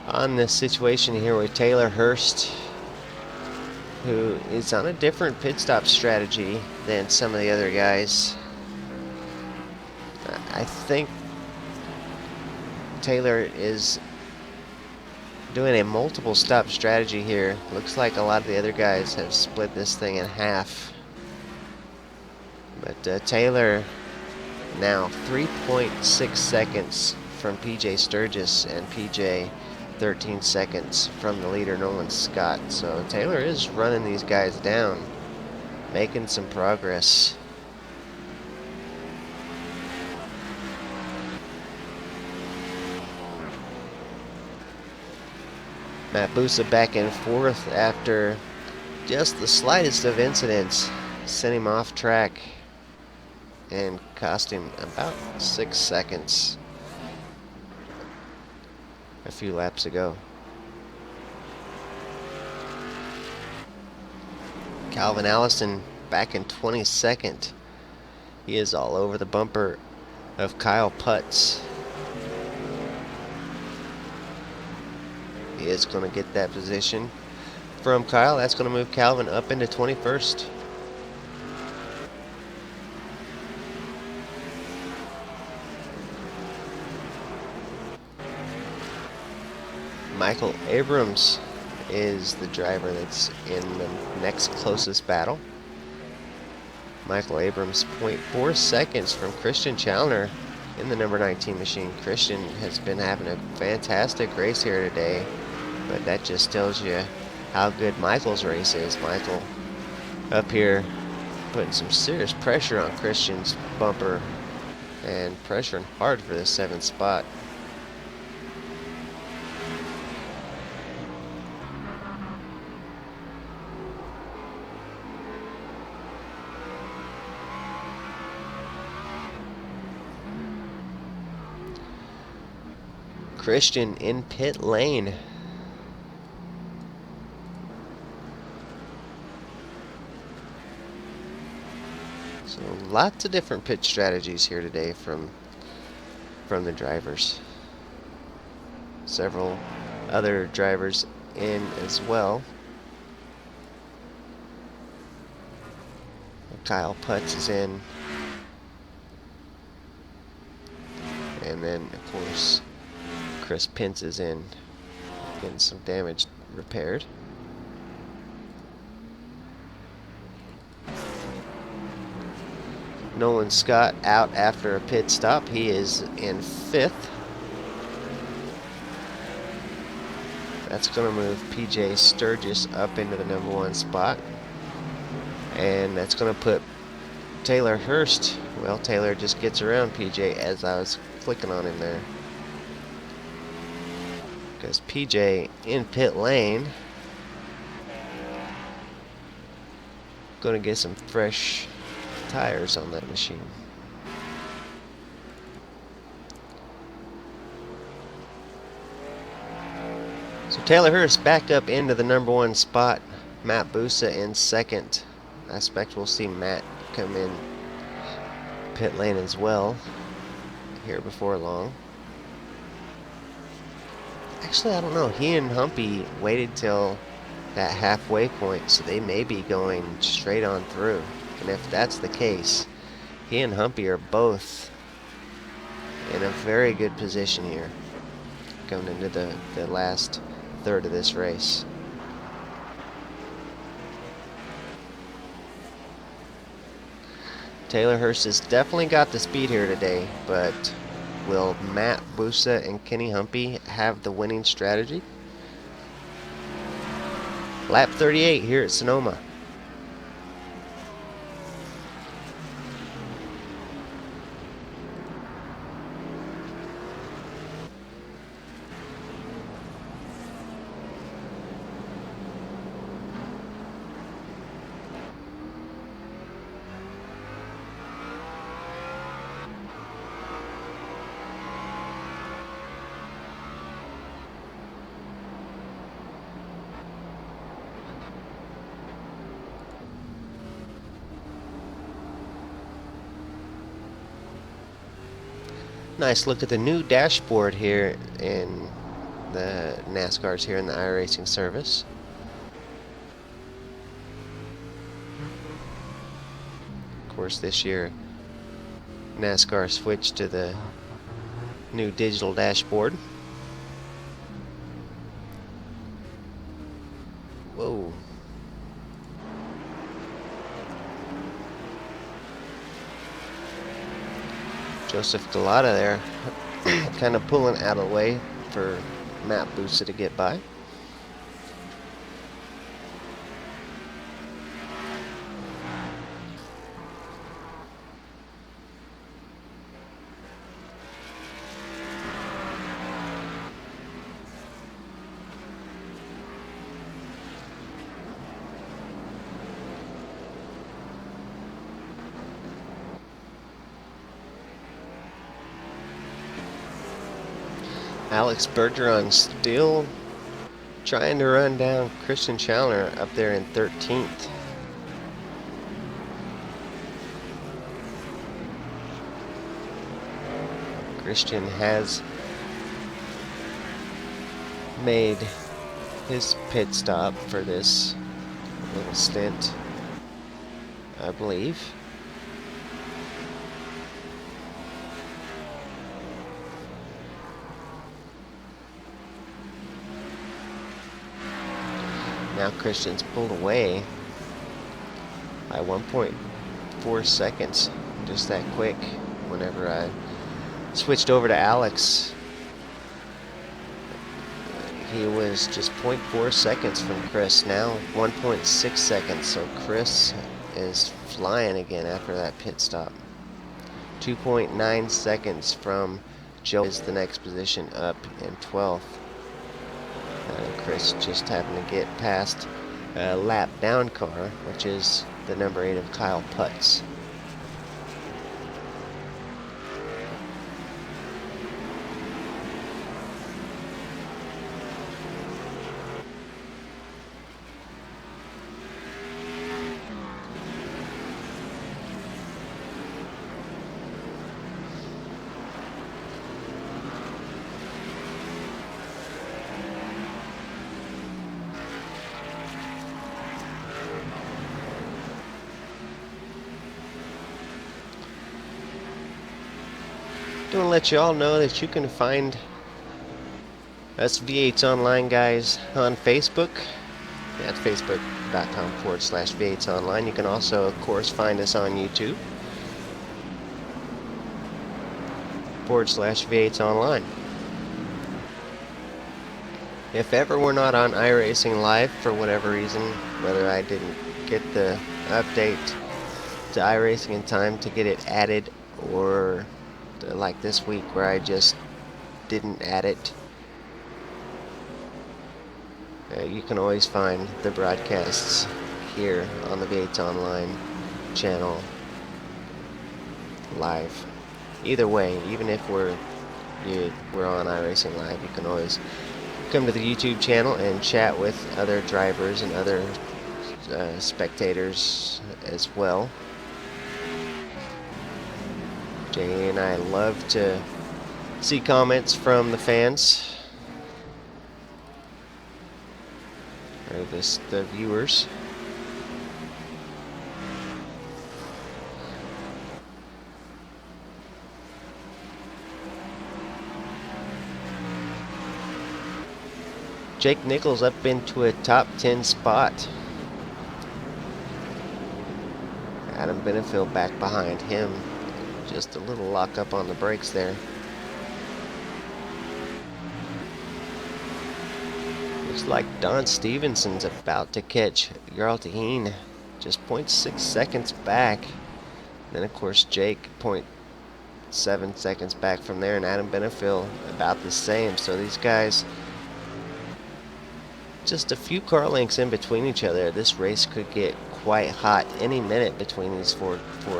on this situation here with Taylor Hurst, who is on a different pit stop strategy than some of the other guys. I think Taylor is doing a multiple stop strategy here. Looks like a lot of the other guys have split this thing in half. But Taylor now 3.6 seconds from PJ Sturgis and PJ 13 seconds from the leader Nolan Scott. So Taylor is running these guys down, making some progress. Matt Busa back in fourth after just the slightest of incidents sent him off track and cost him about 6 seconds a few laps ago. Calvin Allison back in 22nd. He is all over the bumper of Kyle Putz. He is going to get that position from Kyle. That's going to move Calvin up into 21st. Michael Abrams is the driver that's in the next closest battle. Michael Abrams 0.4 seconds from Christian Challenger. in the number 19 machine. Christian has been having a fantastic race here today, but that just tells you how good Michael's race is. Michael up here putting some serious pressure on Christian's bumper and pressuring hard for the 7th spot. Christian in pit lane. So lots of different pit strategies here today from the drivers. Several other drivers in as well. Kyle Putz is in. And then, of course, Chris Pence is in, getting some damage repaired. Nolan Scott out after a pit stop. He is in 5th. That's going to move PJ Sturgis up into the number 1 spot. And that's going to put Taylor Hurst. Well, Taylor just gets around PJ as I was flicking on him there. Because PJ in pit lane. Going to get some fresh tires on that machine. So Taylor Hurst back up into the number 1 spot. Matt Busa in 2nd. I expect we'll see Matt come in pit lane as well here before long. Actually, I don't know. He and Humpy waited till that halfway point, so they may be going straight on through. And if that's the case, he and Humpy are both in a very good position here going into the last third of this race. Taylor Hurst has definitely got the speed here today, but will Matt Busa and Kenny Humpy have the winning strategy? Lap 38 here at Sonoma. Nice look at the new dashboard here in the NASCARs here in the Iracing service. Of course, this year NASCAR switched to the new digital dashboard. Whoa. Joseph Galata there kind of pulling out of the way for Matt Busa to get by. Alex Bergeron still trying to run down Christian Challoner up there in 13th. Christian has made his pit stop for this little stint, I believe. Now Christian's pulled away by 1.4 seconds, just that quick whenever I switched over to Alex. He was just 0.4 seconds from Chris, now 1.6 seconds, so Chris is flying again after that pit stop. 2.9 seconds from Joe is the next position up in 12th. Chris just happened to get past a lap down car, which is the number 8 of Kyle Putz. I want to let you all know that you can find us V8s Online guys on Facebook at facebook.com/V8s Online. You can also, of course, find us on YouTube /V8s Online. If ever we're not on Iracing Live for whatever reason, whether I didn't get the update to Iracing in time to get it added, or like this week where I just didn't add it, you can always find the broadcasts here on the V8s Online channel live. Either way, even if we're on Iracing Live, you can always come to the YouTube channel and chat with other drivers and other spectators as well. Jay and I love to see comments from the fans, or the viewers. Jake Nichols up into a top 10 spot. Adam Benefield back behind him. Just a little lock up on the brakes there. Looks like Don Stevenson's about to catch Jarl Taheen, just 0.6 seconds back. Then of course Jake 0.7 seconds back from there, and Adam Benefield about the same. So these guys just a few car lengths in between each other. This race could get quite hot any minute between these four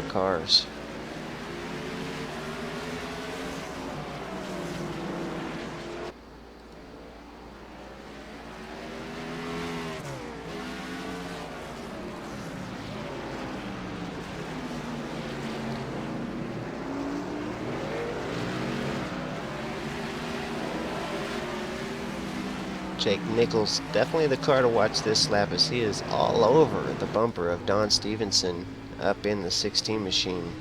cars. Jake Nichols, definitely the car to watch this lap, as he is all over the bumper of Don Stevenson up in the 16 machine.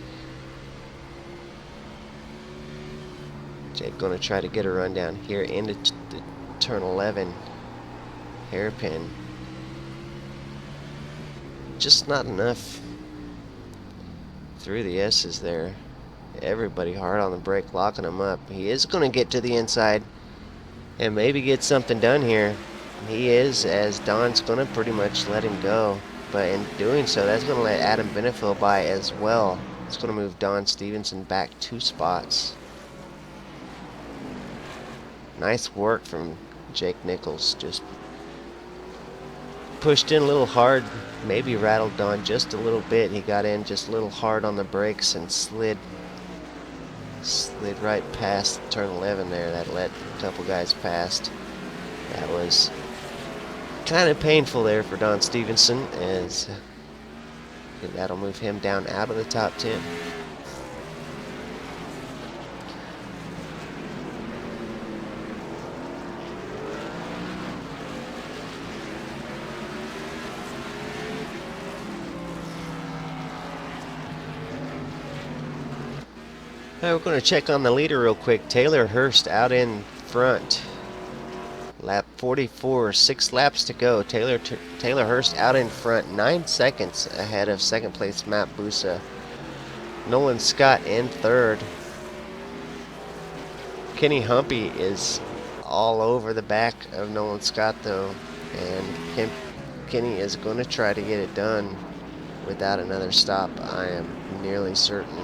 Jake going to try to get a run down here into the turn 11 hairpin. Just not enough through the S's there. Everybody hard on the brake, locking him up. He is going to get to the inside and maybe get something done here. He is, as Don's going to pretty much let him go. But in doing so, that's going to let Adam Benefield by as well. It's going to move Don Stevenson back 2 spots. Nice work from Jake Nichols. Just pushed in a little hard, maybe rattled Don just a little bit. He got in just a little hard on the brakes and slid right past turn 11 there. That let a couple guys past. That was kind of painful there for Don Stevenson, as that'll move him down out of the top 10. We're going to check on the leader real quick. Taylor Hurst out in front. Lap 44, 6 laps to go. Taylor Hurst out in front, 9 seconds ahead of second place Matt Busa. Nolan Scott in third. Kenny Humpy is all over the back of Nolan Scott, though, and Kenny is going to try to get it done without another stop. I am nearly certain.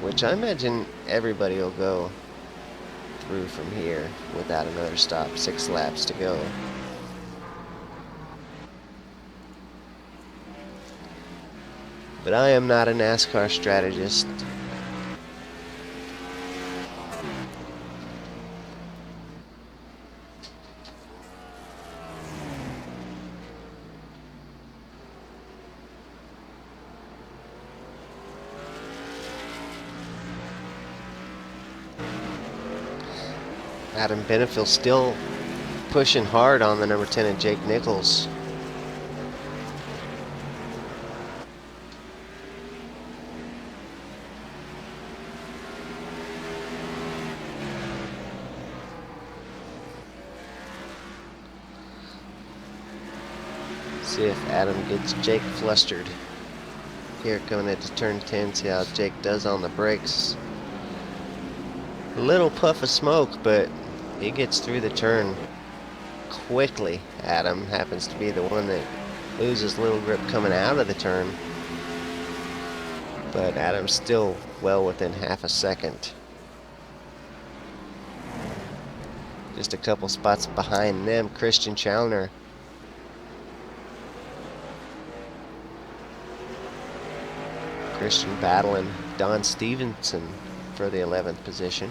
Which I imagine everybody will go through from here without another stop. 6 laps to go. But I am not a NASCAR strategist. Adam Benefield still pushing hard on the number 10 and Jake Nichols. See if Adam gets Jake flustered. Here coming into turn 10, see how Jake does on the brakes. A little puff of smoke, but he gets through the turn quickly. Adam happens to be the one that loses little grip coming out of the turn. But Adam's still well within half a second. Just a couple spots behind them, Christian Chalner. Christian battling Don Stevenson for the 11th position.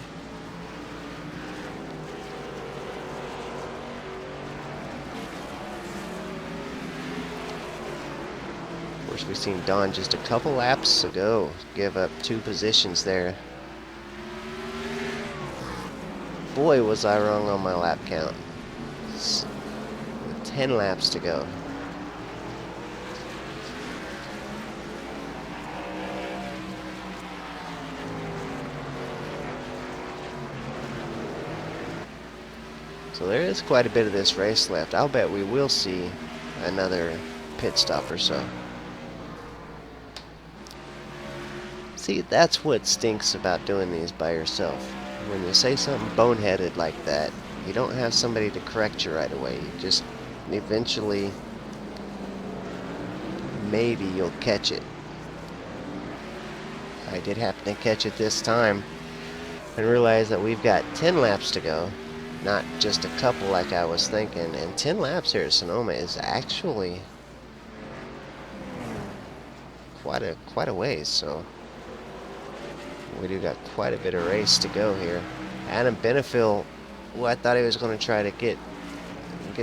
Of course, we've seen Don just a couple laps ago give up 2 positions there. Boy, was I wrong on my lap count. 10 laps to go. So there is quite a bit of this race left. I'll bet we will see another pit stop or so. See, that's what stinks about doing these by yourself. When you say something boneheaded like that, you don't have somebody to correct you right away. You just eventually, maybe you'll catch it. I did happen to catch it this time and realize that we've got 10 laps to go. Not just a couple like I was thinking. And 10 laps here at Sonoma is actually quite a ways. So we do got quite a bit of race to go here. Adam Benefield, well, I thought he was going to try to get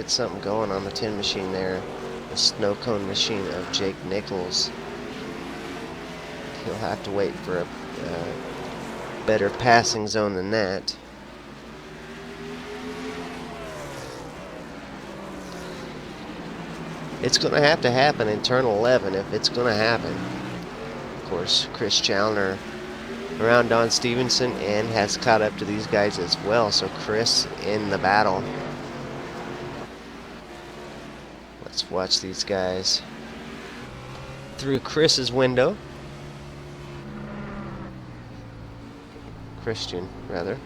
something going on the 10 machine there. The snow cone machine of Jake Nichols. He'll have to wait for a better passing zone than that. It's going to have to happen in turn 11 if it's going to happen. Of course, Chris Chalner around Don Stevenson and has caught up to these guys as well. So Chris in the battle. Let's watch these guys through Chris's window. Christian, rather.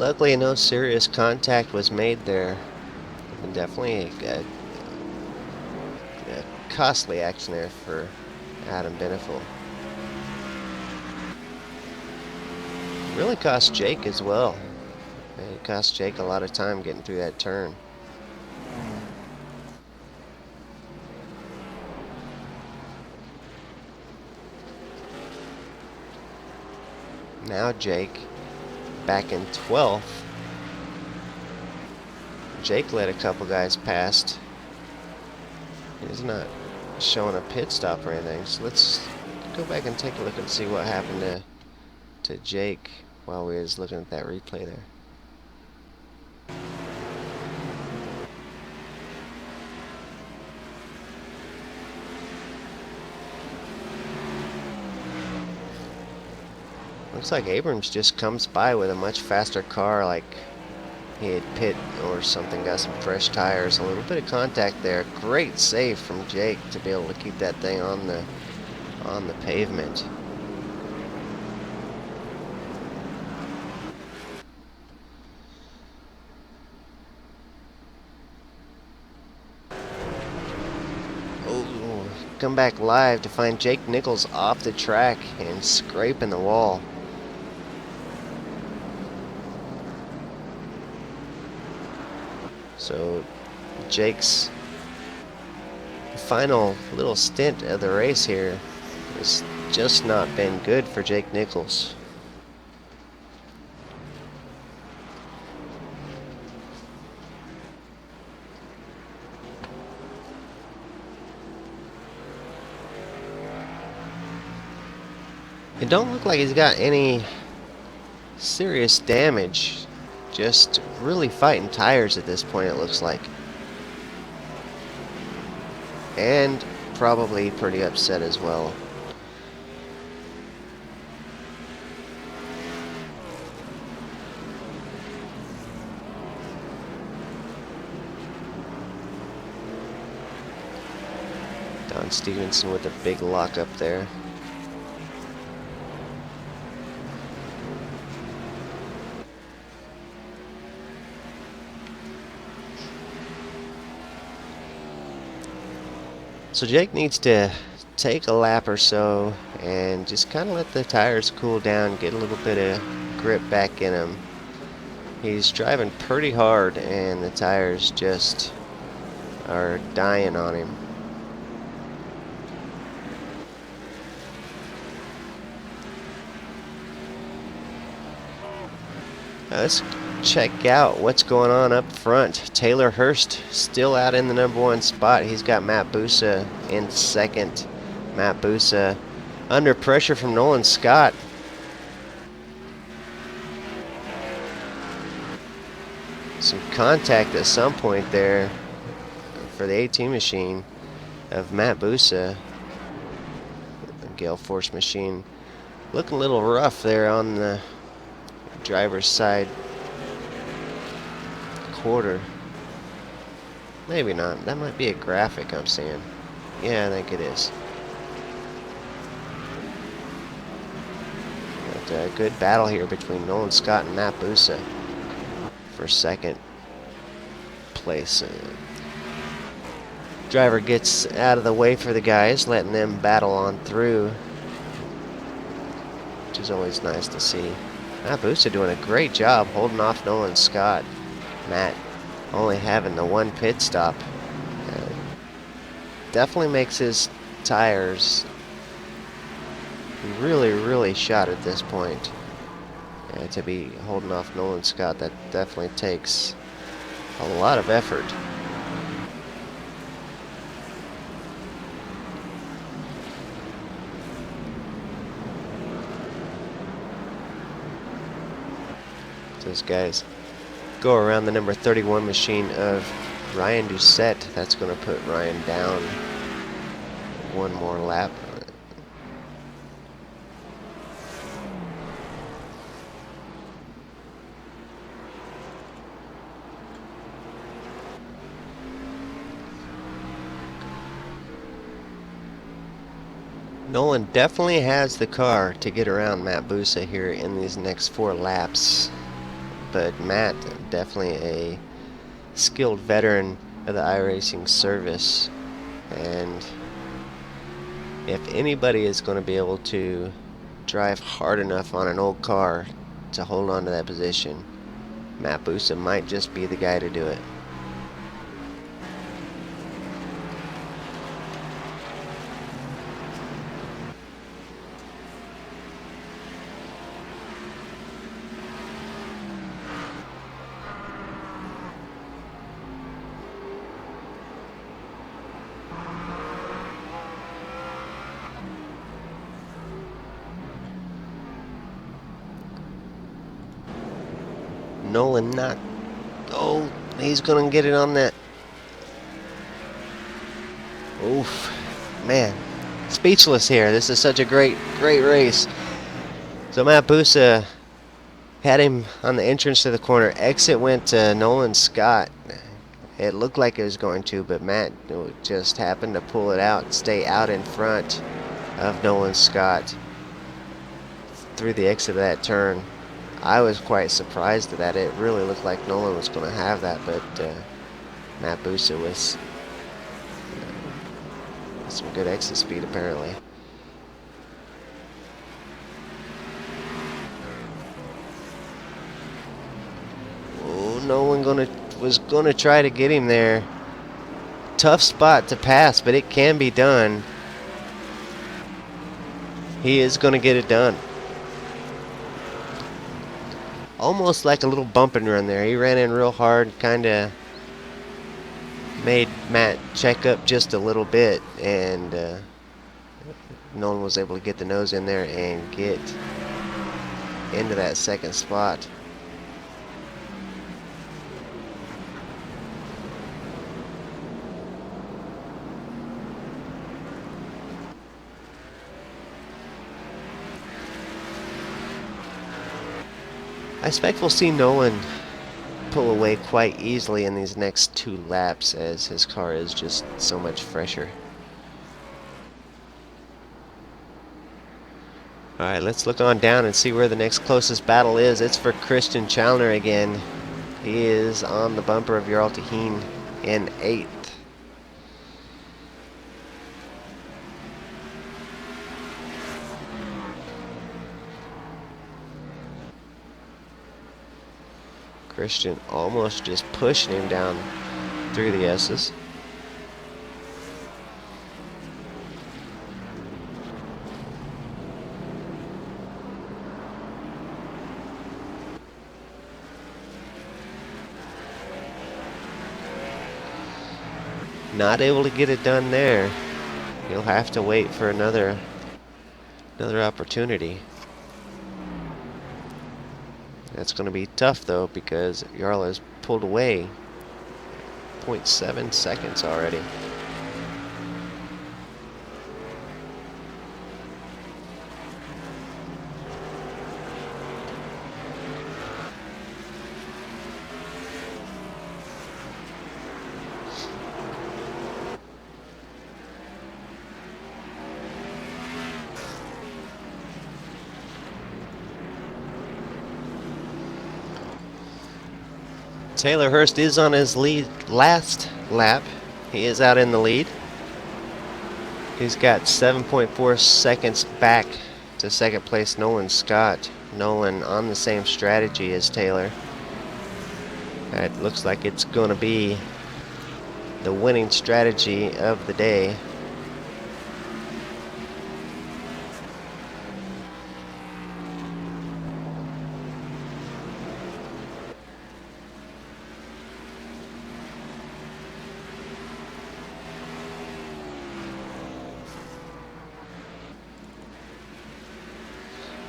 Luckily, no serious contact was made there. And definitely a costly action there for Adam Beneful. Really cost Jake as well. It cost Jake a lot of time getting through that turn. Now Jake back in 12th. Jake let a couple guys past. He's not showing a pit stop or anything. So let's go back and take a look and see what happened to Jake while we was looking at that replay there. Looks like Abrams just comes by with a much faster car, like he had pit or something, got some fresh tires, a little bit of contact there. Great save from Jake to be able to keep that thing on the pavement. Oh, come back live to find Jake Nichols off the track and scraping the wall. So Jake's final little stint of the race here has just not been good for Jake Nichols. It don't look like he's got any serious damage. Just really fighting tires at this point, it looks like. And probably pretty upset as well. Don Stevenson with a big lock up there. So Jake needs to take a lap or so and just kind of let the tires cool down, get a little bit of grip back in them. He's driving pretty hard and the tires just are dying on him. Now let's check out what's going on up front. Taylor Hurst still out in the #1 spot. He's got Matt Busa in second. Matt Busa under pressure from Nolan Scott. Some contact at some point there for the 18 machine of Matt Busa. The Gale Force machine looking a little rough there on the driver's side quarter. Maybe not. That might be a graphic I'm seeing. Yeah, I think it is. But a good battle here between Nolan Scott and Matt Busa for second place. Driver gets out of the way for the guys, letting them battle on through, which is always nice to see. Matt Busa doing a great job holding off Nolan Scott. Matt only having the one pit stop. Definitely makes his tires really shot at this point. To be holding off Nolan Scott, that definitely takes a lot of effort. Those guys go around the number 31 machine of Ryan Doucette. That's going to put Ryan down one more lap. Nolan definitely has the car to get around Matt Busa here in these next 4 laps. but Matt, definitely a skilled veteran of the iRacing service, and if anybody is going to be able to drive hard enough on an old car to hold on to that position, Matt Busa might just be the guy to do it. Nolan not. Oh, he's gonna get it on that. Oof, man, speechless here. This is such a great race. So Matt Busa had him on the entrance to the corner. Exit went to Nolan Scott. It looked like it was going to, but Matt just happened to pull it out and stay out in front of Nolan Scott through the exit of that turn. I was quite surprised at that. It really looked like Nolan was going to have that, but Matt Busa was some good exit speed apparently. Oh, Nolan was gonna try to get him there. Tough spot to pass, but it can be done. He is gonna get it done. Almost like a little bump and run there. He ran in real hard, kind of made Matt check up just a little bit, and Nolan was able to get the nose in there and get into that second spot. I expect we'll see Nolan pull away quite easily in these next 2 laps, as his car is just so much fresher. Alright, let's look on down and see where the next closest battle is. It's for Christian Chalner again. He is on the bumper of Jarl Tahin in 8th. Christian almost just pushing him down through the S's. Not able to get it done there. He'll have to wait for another opportunity. That's going to be tough though, because Jarl has pulled away 0.7 seconds already. Taylor Hurst is on his last lap. He is out in the lead. He's got 7.4 seconds back to second place Nolan Scott. Nolan on the same strategy as Taylor. It looks like it's going to be the winning strategy of the day.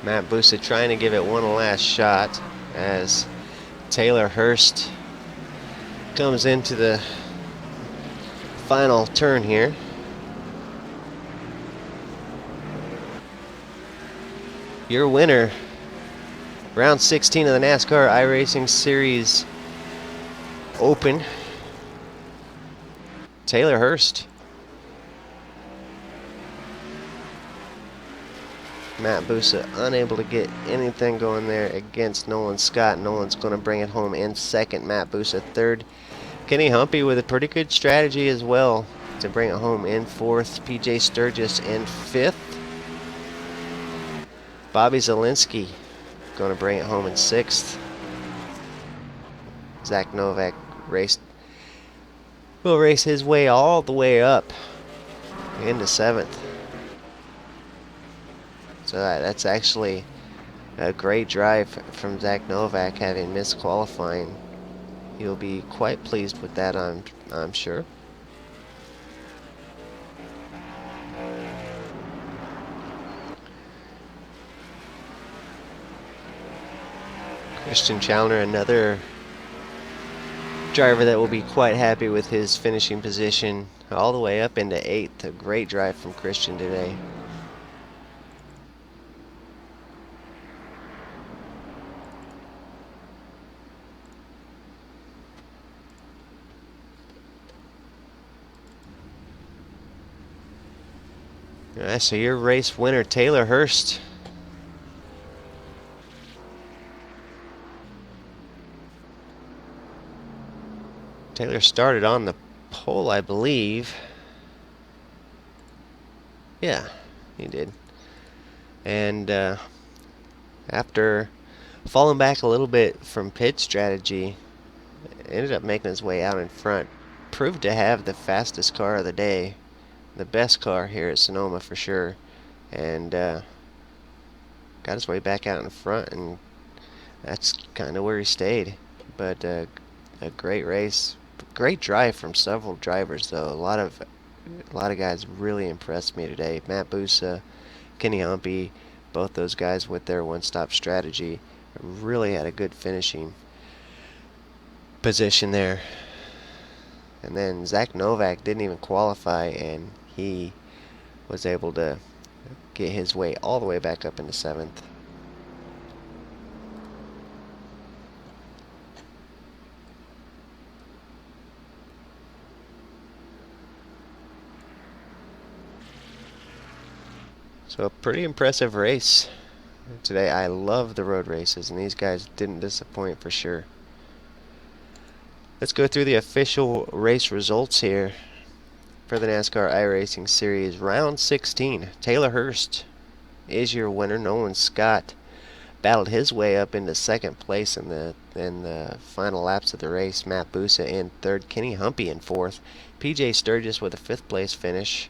Matt Busa trying to give it one last shot as Taylor Hurst comes into the final turn here. Your winner, round 16 of the NASCAR iRacing Series Open, Taylor Hurst. Matt Busa unable to get anything going there against Nolan Scott. Nolan's going to bring it home in second. Matt Busa third. Kenny Humpy with a pretty good strategy as well to bring it home in fourth. PJ Sturgis in fifth. Bobby Zielinski going to bring it home in sixth. Zach Novak will race his way all the way up into seventh. So that's actually a great drive from Zach Novak, having missed qualifying. He'll be quite pleased with that, I'm sure. Christian Challoner, another driver that will be quite happy with his finishing position, all the way up into eighth. A great drive from Christian today. Alright, so your race winner, Taylor Hurst. Taylor started on the pole, I believe. Yeah, he did. And after falling back a little bit from pit strategy, ended up making his way out in front. Proved to have the fastest car of the day. The best car here at Sonoma for sure. And got his way back out in front, and that's kind of where he stayed. But a great race. Great drive from several drivers, though. A lot of guys really impressed me today. Matt Busa, Kenny Humpy, both those guys with their one-stop strategy really had a good finishing position there. And then Zach Novak didn't even qualify, and he was able to get his way all the way back up into seventh. So a pretty impressive race today. I love the road races, and these guys didn't disappoint for sure. Let's go through the official race results here for the NASCAR iRacing Series. Round 16, Taylor Hurst is your winner. Nolan Scott battled his way up into second place in the final laps of the race. Matt Busa in third. Kenny Humpy in fourth. PJ Sturgis with a fifth place finish.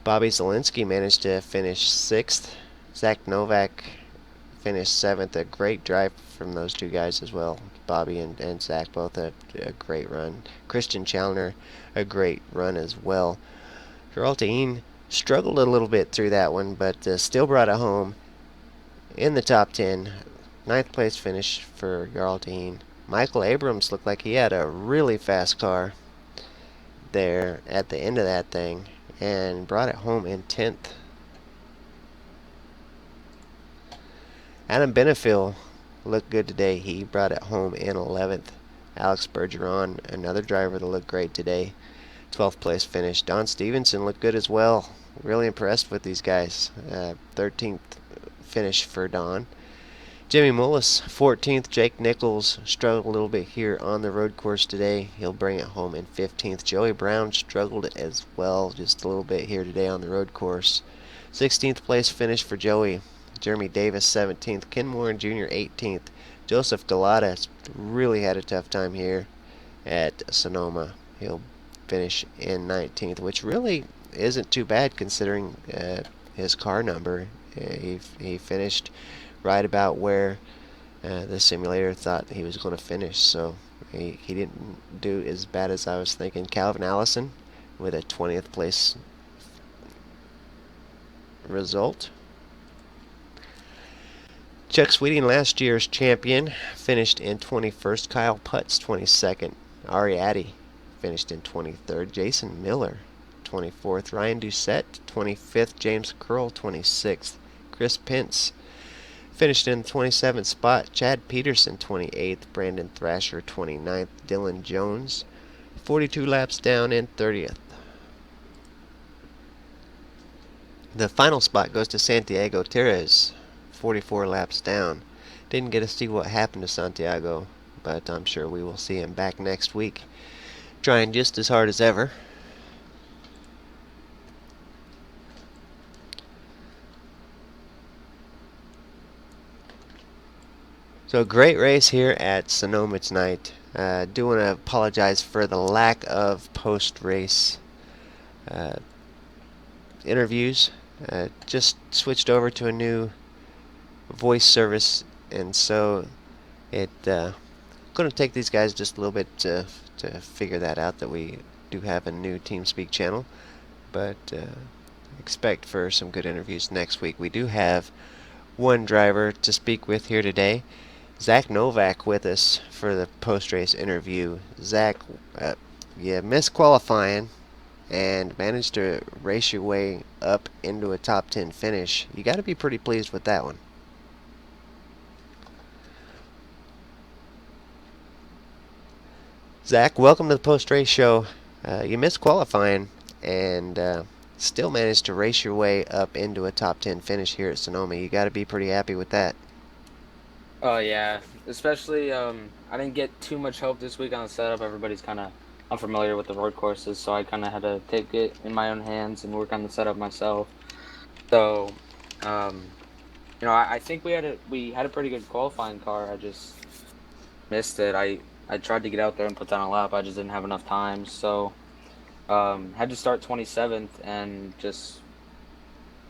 Bobby Zielinski managed to finish sixth. Zach Novak finished seventh. A great drive from those two guys as well. Bobby and Zach both a great run. Christian Challoner, a great run as well. Geraldine struggled a little bit through that one, but still brought it home in the top 10. Ninth place finish for Geraldine. Michael Abrams looked like he had a really fast car there at the end of that thing, and brought it home in 10th. Adam Benefiel looked good today. He brought it home in 11th. Alex Bergeron, another driver that looked great today, 12th place finish. Don Stevenson looked good as well. Really impressed with these guys. 13th finish for Don. Jimmy Mullis, 14th. Jake Nichols struggled a little bit here on the road course today. He'll bring it home in 15th. Joey Brown struggled as well just a little bit here today on the road course. 16th place finish for Joey. Jeremy Davis, 17th. Ken Moore Jr., 18th. Joseph Galata really had a tough time here at Sonoma. He'll finish in 19th, which really isn't too bad considering his car number. He finished right about where the simulator thought he was going to finish, so he didn't do as bad as I was thinking. Calvin Allison with a 20th place result. Chuck Sweeting, last year's champion, finished in 21st. Kyle Putz, 22nd. Ari Addy finished in 23rd. Jason Miller, 24th. Ryan Doucette, 25th. James Curl, 26th. Chris Pence finished in the 27th spot. Chad Peterson, 28th. Brandon Thrasher, 29th. Dylan Jones, 42 laps down, in 30th. The final spot goes to Santiago Terres, 44 laps down. Didn't get to see what happened to Santiago, but I'm sure we will see him back next week, trying just as hard as ever. So great race here at Sonoma tonight. Do want to apologize for the lack of post-race interviews. Just switched over to a new voice service, and so it going to take these guys just a little bit to figure that out, that we do have a new TeamSpeak channel, but expect for some good interviews next week. We do have one driver to speak with here today, Zach Novak, with us for the post-race interview. Zach, you missed qualifying and managed to race your way up into a top 10 finish. You got to be pretty pleased with that one. Zach, welcome to the post-race show. You missed qualifying and still managed to race your way up into a top 10 finish here at Sonoma. You got to be pretty happy with that. Oh yeah, especially I didn't get too much help this week on the setup. Everybody's kind of unfamiliar with the road courses, so I kind of had to take it in my own hands and work on the setup myself. So, I think we had a pretty good qualifying car. I just missed it. I tried to get out there and put down a lap. I just didn't have enough time, so had to start 27th and just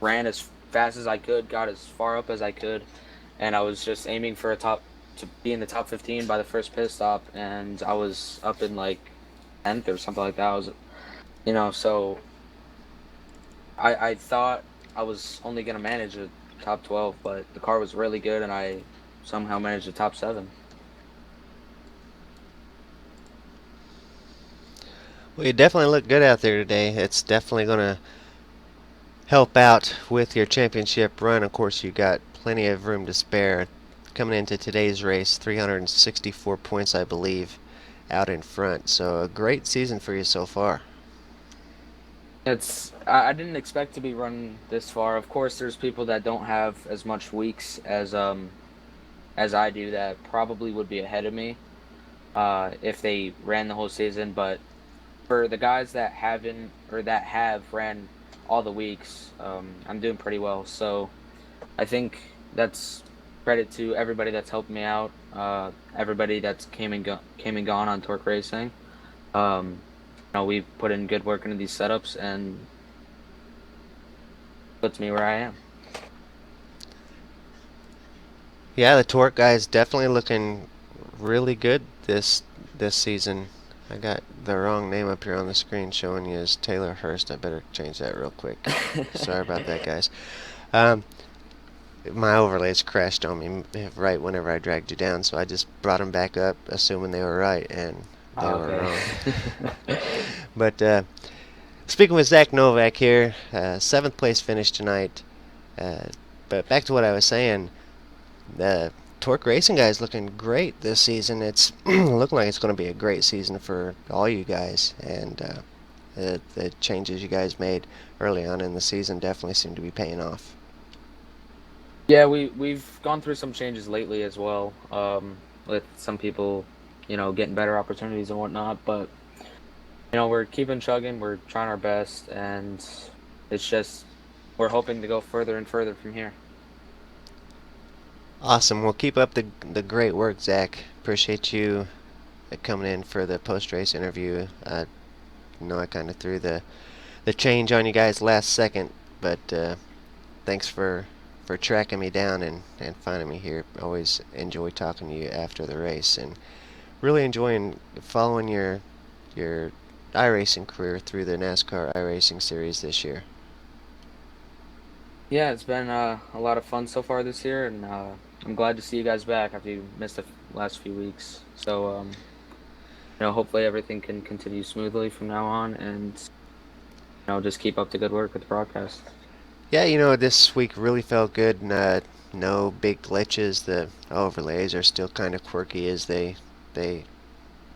ran as fast as I could, got as far up as I could, and I was just aiming for to be in the top 15 by the first pit stop, and I was up in like 10th or something like that. So I thought I was only gonna manage a top 12, but the car was really good, and I somehow managed a top 7. Well, you definitely look good out there today. It's definitely going to help out with your championship run. Of course, you got plenty of room to spare. Coming into today's race, 364 points, I believe, out in front. So a great season for you so far. I didn't expect to be running this far. Of course, there's people that don't have as much weeks as I do that probably would be ahead of me if they ran the whole season. But for the guys that haven't or that have ran all the weeks, I'm doing pretty well. So I think that's credit to everybody that's helped me out, everybody that's came and gone on Torque Racing. We've put in good work into these setups, and puts me where I am. Yeah, the Torque guys definitely looking really good this season. I got the wrong name up here on the screen showing you as Taylor Hurst. I better change that real quick. Sorry about that, guys. My overlays crashed on me right whenever I dragged you down, so I just brought them back up, assuming they were right, and they were wrong. But speaking with Zach Novak here, 7th place finish tonight. But back to what I was saying, the Torque Racing guys looking great this season. It's looking like it's going to be a great season for all you guys, and the changes you guys made early on in the season definitely seem to be paying off. Yeah, we've gone through some changes lately as well, with some people, getting better opportunities and whatnot. But we're keeping chugging, we're trying our best, and it's just we're hoping to go further and further from here. Awesome. Well, keep up the great work, Zach. Appreciate you coming in for the post-race interview. I know I kind of threw the change on you guys last second, but thanks for tracking me down and finding me here. Always enjoy talking to you after the race, and really enjoying following your iRacing career through the NASCAR iRacing series this year. Yeah, it's been a lot of fun so far this year, and I'm glad to see you guys back after you missed the last few weeks. So, hopefully everything can continue smoothly from now on, and just keep up the good work with the broadcast. Yeah, this week really felt good. No big glitches. The overlays are still kind of quirky as they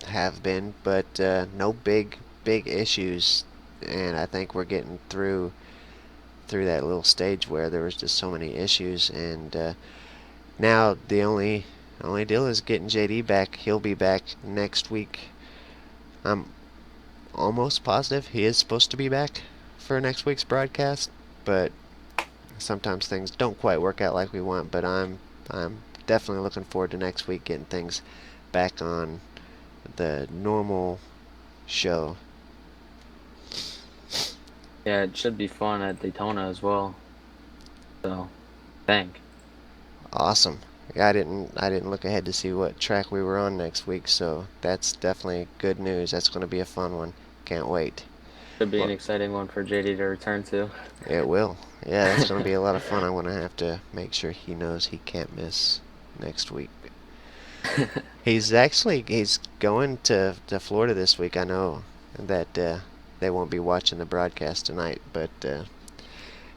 have been, but no big issues. And I think we're getting through through that little stage where there was just so many issues, and now the only deal is getting JD back. He'll be back next week. I'm almost positive he is supposed to be back for next week's broadcast, but sometimes things don't quite work out like we want. But I'm definitely looking forward to next week getting things back on the normal show. Yeah, it should be fun at Daytona as well. So, thank. Awesome. Yeah, I didn't look ahead to see what track we were on next week, so that's definitely good news. That's going to be a fun one. Can't wait. Should be an Well, exciting one for JD to return to. it will. Yeah, that's going to be a lot of fun. I'm going to have to make sure he knows he can't miss next week. He's going to Florida this week. I know that they won't be watching the broadcast tonight, but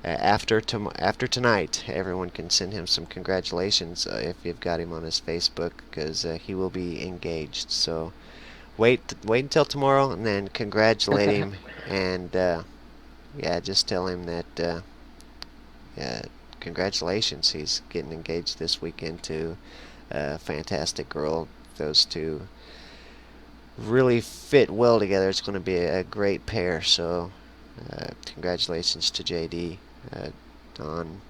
after tonight, everyone can send him some congratulations if you've got him on his Facebook, because he will be engaged. So wait until tomorrow and then congratulate him, and yeah, just tell him that congratulations, he's getting engaged this weekend to a fantastic girl. Those two really fit well together. It's going to be a great pair. So congratulations to JD on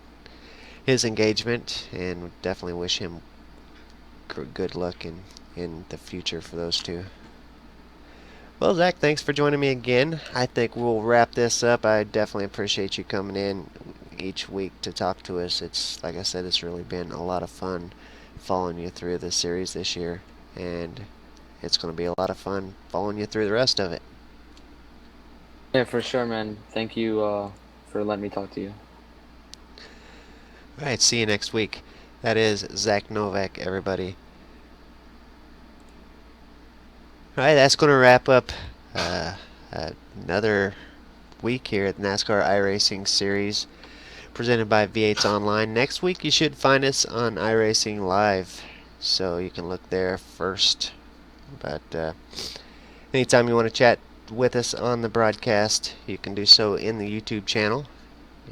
his engagement, and definitely wish him good luck in the future for those two. Well, Zach, thanks for joining me again. I think we'll wrap this up. I definitely appreciate you coming in each week to talk to us. It's, like I said, it's really been a lot of fun following you through the series this year, and it's going to be a lot of fun following you through the rest of it. Yeah, for sure, man. Thank you for letting me talk to you. All right, see you next week. That is Zach Novak, everybody. All right, that's going to wrap up another week here at the NASCAR iRacing Series presented by V8s Online. Next week you should find us on iRacing Live, so you can look there first. But anytime you want to chat with us on the broadcast, you can do so in the YouTube channel.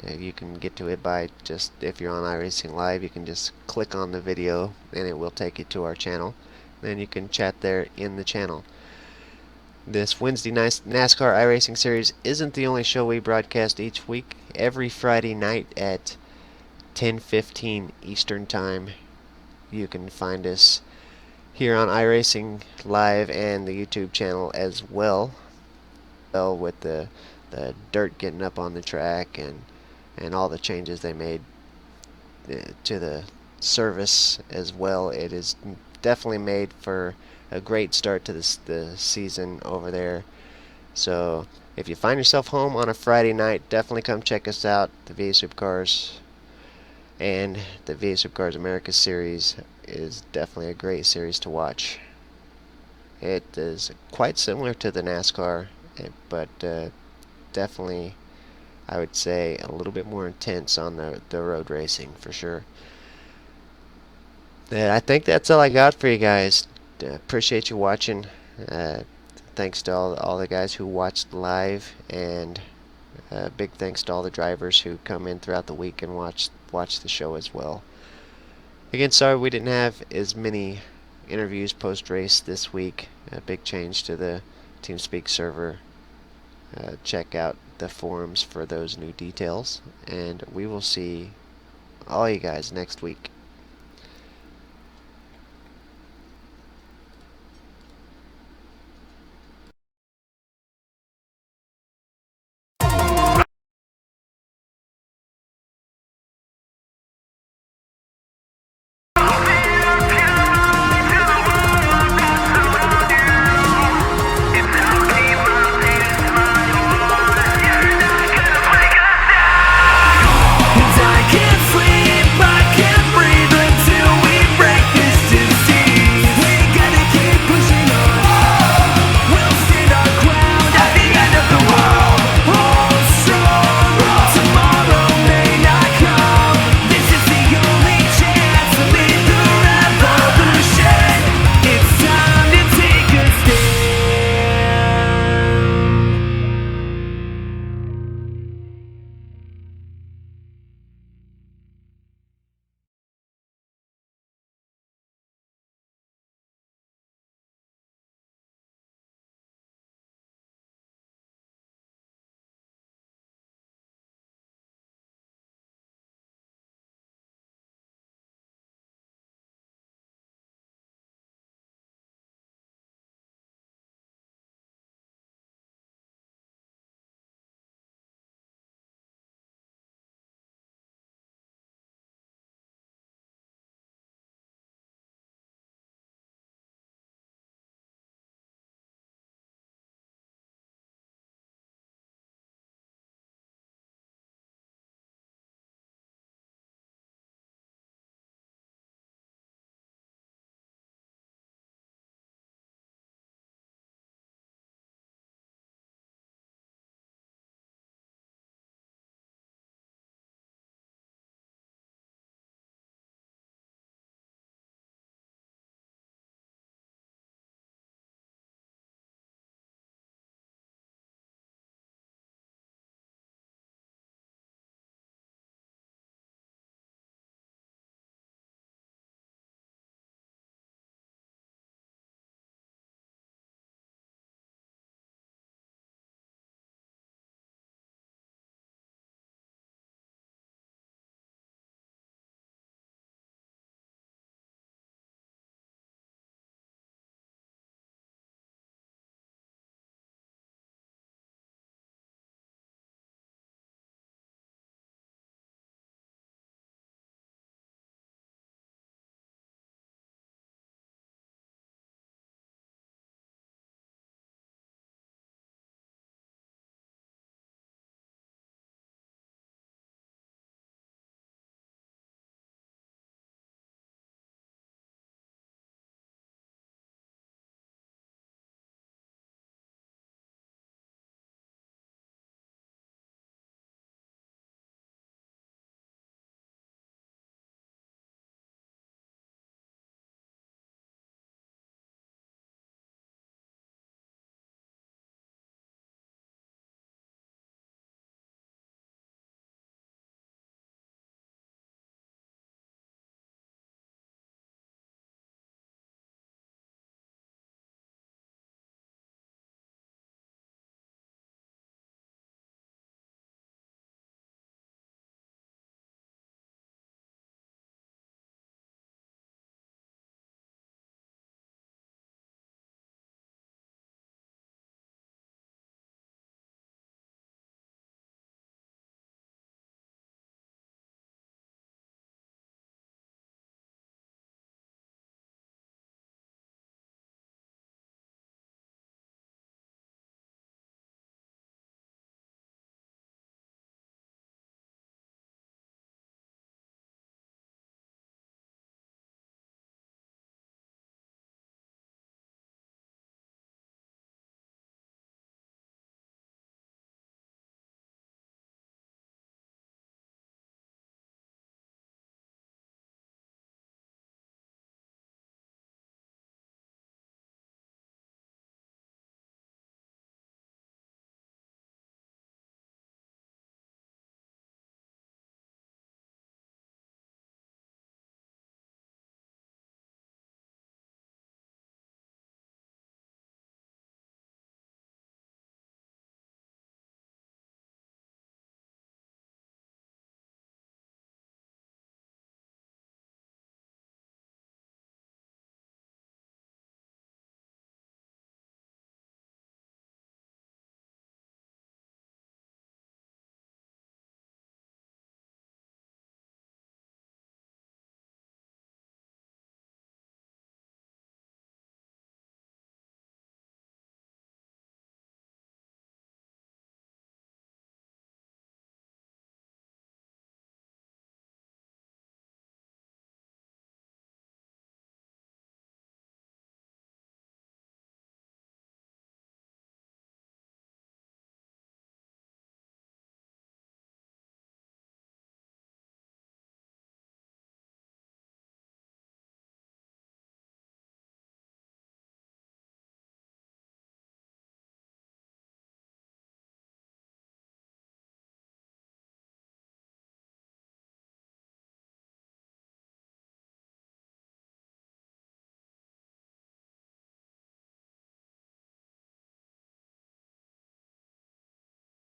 You can get to it by just, if you're on iRacing Live, you can just click on the video and it will take you to our channel. Then you can chat there in the channel. This Wednesday night NASCAR iRacing Series isn't the only show we broadcast each week. Every Friday night at 10:15 Eastern Time, you can find us here on iRacing Live and the YouTube channel as well. Well, with the dirt getting up on the track and all the changes they made to the service as well, it is definitely made for a great start to the season over there. So if you find yourself home on a Friday night, definitely come check us out. The VA Supercars and the VA Supercars America Series is definitely a great series to watch. It is quite similar to the NASCAR, but definitely, I would say, a little bit more intense on the road racing for sure. I think that's all I got for you guys. Appreciate you watching. Thanks to all the guys who watched live, and big thanks to all the drivers who come in throughout the week and watch the show as well. Again, sorry we didn't have as many interviews post-race this week. A big change to the TeamSpeak server. Check out the forums for those new details, and we will see all you guys next week.